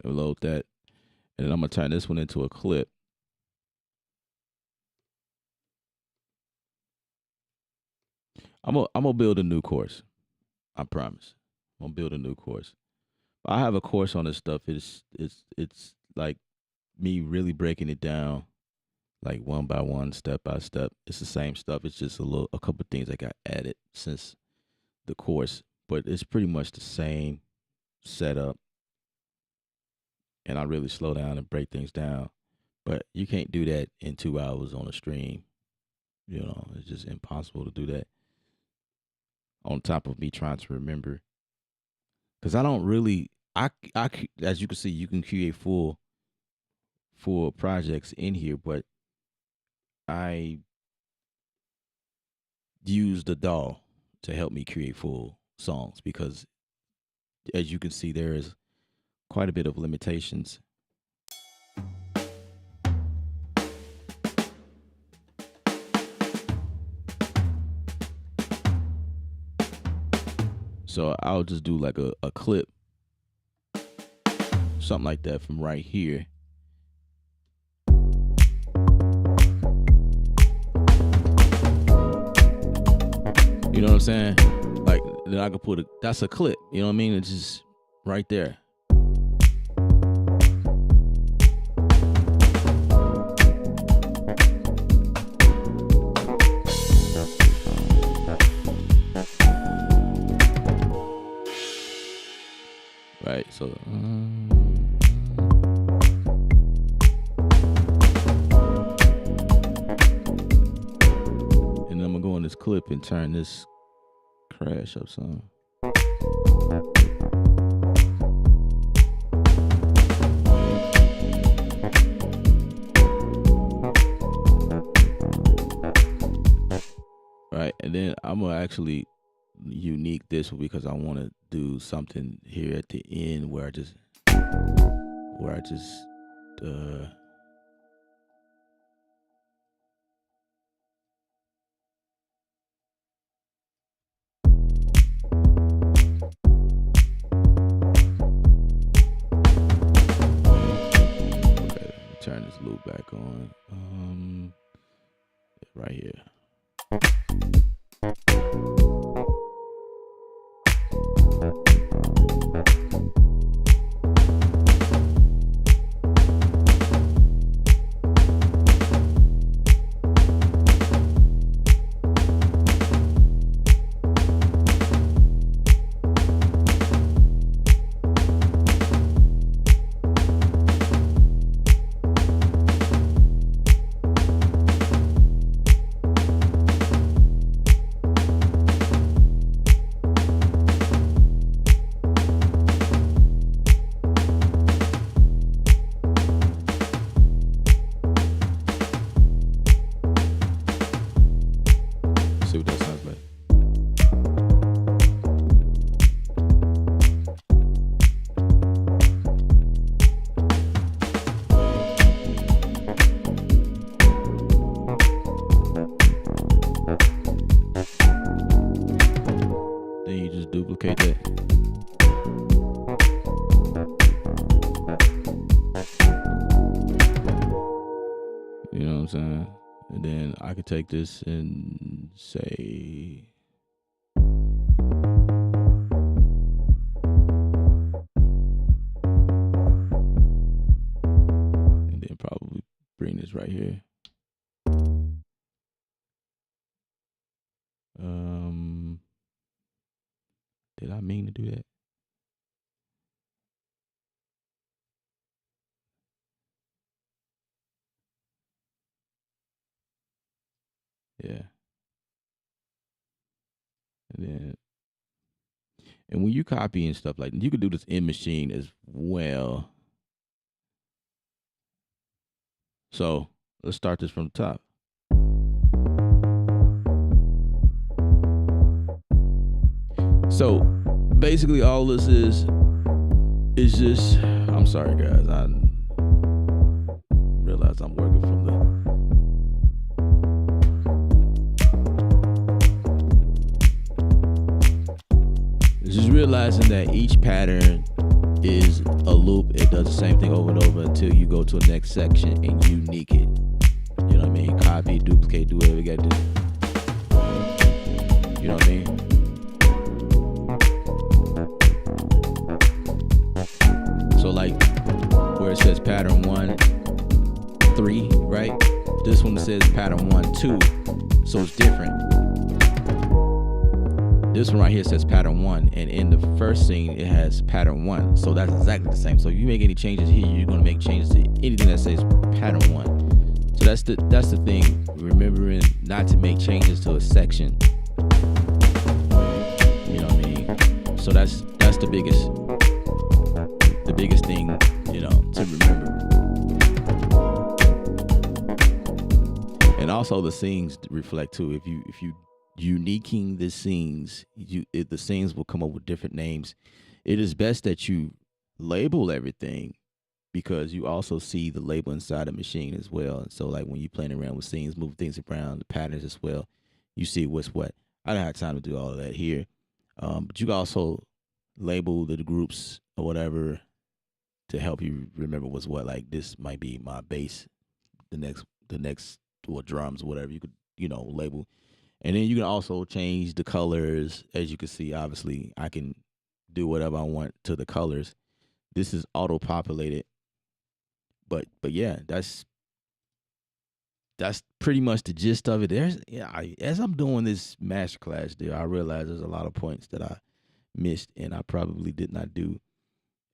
Load that, and then I'm gonna turn this one into a clip. I'm gonna build a new course. I promise. I'm gonna build a new course. I have a course on this stuff. It's like me really breaking it down, like one by one, step by step. It's the same stuff. It's just a couple things that got added since the course, but it's pretty much the same setup. And I really slow down and break things down. But you can't do that in 2 hours on a stream. You know, it's just impossible to do that. On top of me trying to remember, because I don't really, as you can see, you can create full projects in here, but I use the DAW to help me create full songs because, as you can see, there is quite a bit of limitations. So I'll just do like a clip, something like that from right here. You know what I'm saying? Like, then I could that's a clip. You know what I mean? It's just right there. Right, so and then I'm gonna go in this clip and turn this crash up some. Right, and then I'm gonna actually unique this because I want to do something here at the end where I just turn this loop back on. Right here. see what that sounds like. Then you just duplicate that. You know what I'm saying? And then I could take this and say, and then probably bring this right here. Did I mean to do that? Yeah. And when you copy and stuff like that, you could do this in Machine as well. So let's start this from the top. So basically all this is just, I'm sorry guys, I realize I'm working from the, just realizing that each pattern is a loop. It does the same thing over and over until you go to the next section and unique it. You know what I mean? Copy, duplicate, do whatever you gotta do. You know what I mean? So like where it says pattern 1, 3, right? This one says pattern 1, 2, so it's different. This one right here says pattern 1, and in the first scene it has pattern 1, so that's exactly the same. So if you make any changes here, you're gonna make changes to anything that says pattern 1. So that's the thing, remembering not to make changes to a section. You know what I mean? So that's the biggest thing, you know, to remember. And also the scenes reflect too. If you uniquing the scenes, the scenes will come up with different names. It is best that you label everything, because you also see the label inside the machine as well. And so like when you're playing around with scenes, moving things around, the patterns as well, you see what's what. I don't have time to do all of that here. But you can also label the groups or whatever to help you remember what's what. Like this might be my bass, the next or drums, whatever you could, you know, label. And then you can also change the colors. As you can see, obviously I can do whatever I want to the colors. This is auto populated. But yeah, that's pretty much the gist of it. As I'm doing this masterclass there, I realize there's a lot of points that I missed, and I probably did not do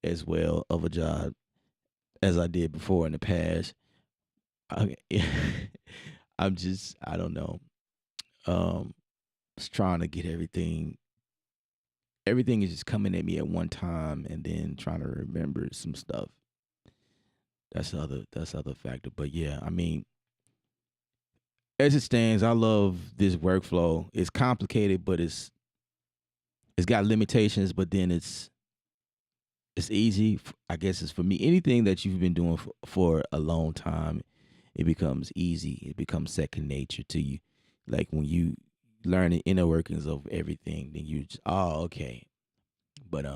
as well of a job as I did before in the past. I don't know. Just trying to get everything is just coming at me at one time, and then trying to remember some stuff. That's the other factor. But yeah, I mean, as it stands, I love this workflow. It's complicated, but it's got limitations, but then it's easy. I guess it's for me. Anything that you've been doing for a long time, it becomes easy. It becomes second nature to you. Like when you learn the inner workings of everything, then you just, oh, okay. But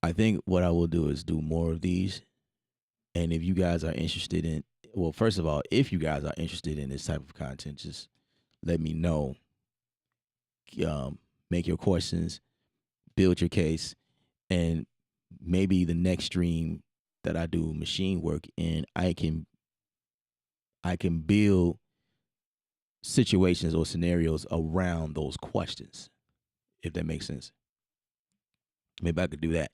I think what I will do is do more of these. And if you guys are interested in, well, first of all, if you guys are interested in this type of content, just let me know. Make your questions, build your case, and maybe the next stream that I do machine work in, I can build situations or scenarios around those questions, if that makes sense. Maybe I could do that.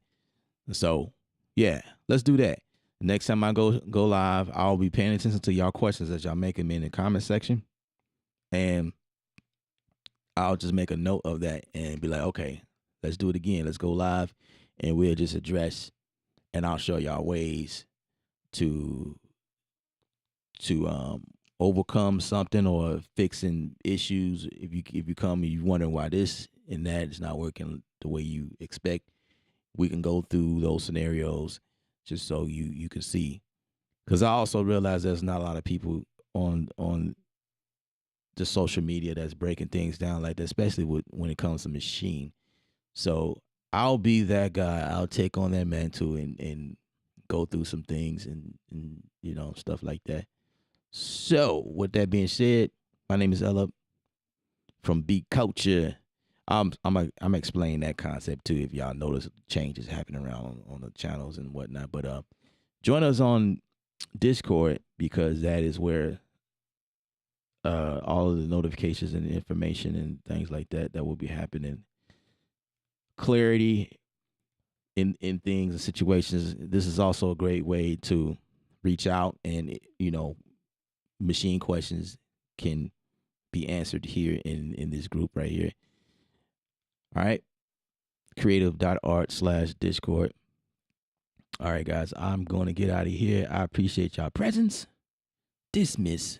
So yeah, let's do that. Next time I go live, I'll be paying attention to y'all questions as y'all make them in the comment section, and I'll just make a note of that and be like, okay, let's do it again. Let's go live, and we'll just address, and I'll show y'all ways to overcome something or fixing issues, if you come and you wondering why this and that is not working the way you expect, we can go through those scenarios just so you can see. Because I also realize there's not a lot of people on the social media that's breaking things down like that, especially when it comes to machine. So I'll be that guy. I'll take on that mantle and go through some things and stuff like that. So with that being said, my name is Ella from Beat Culture. I'm explaining that concept too if y'all notice changes happening around on the channels and whatnot. But join us on Discord because that is where all of the notifications and information and things like that will be happening. Clarity in things and situations. This is also a great way to reach out and machine questions can be answered here in this group right here. All right. creative.art/Discord. All right, guys, I'm going to get out of here. I appreciate y'all presence. Dismiss.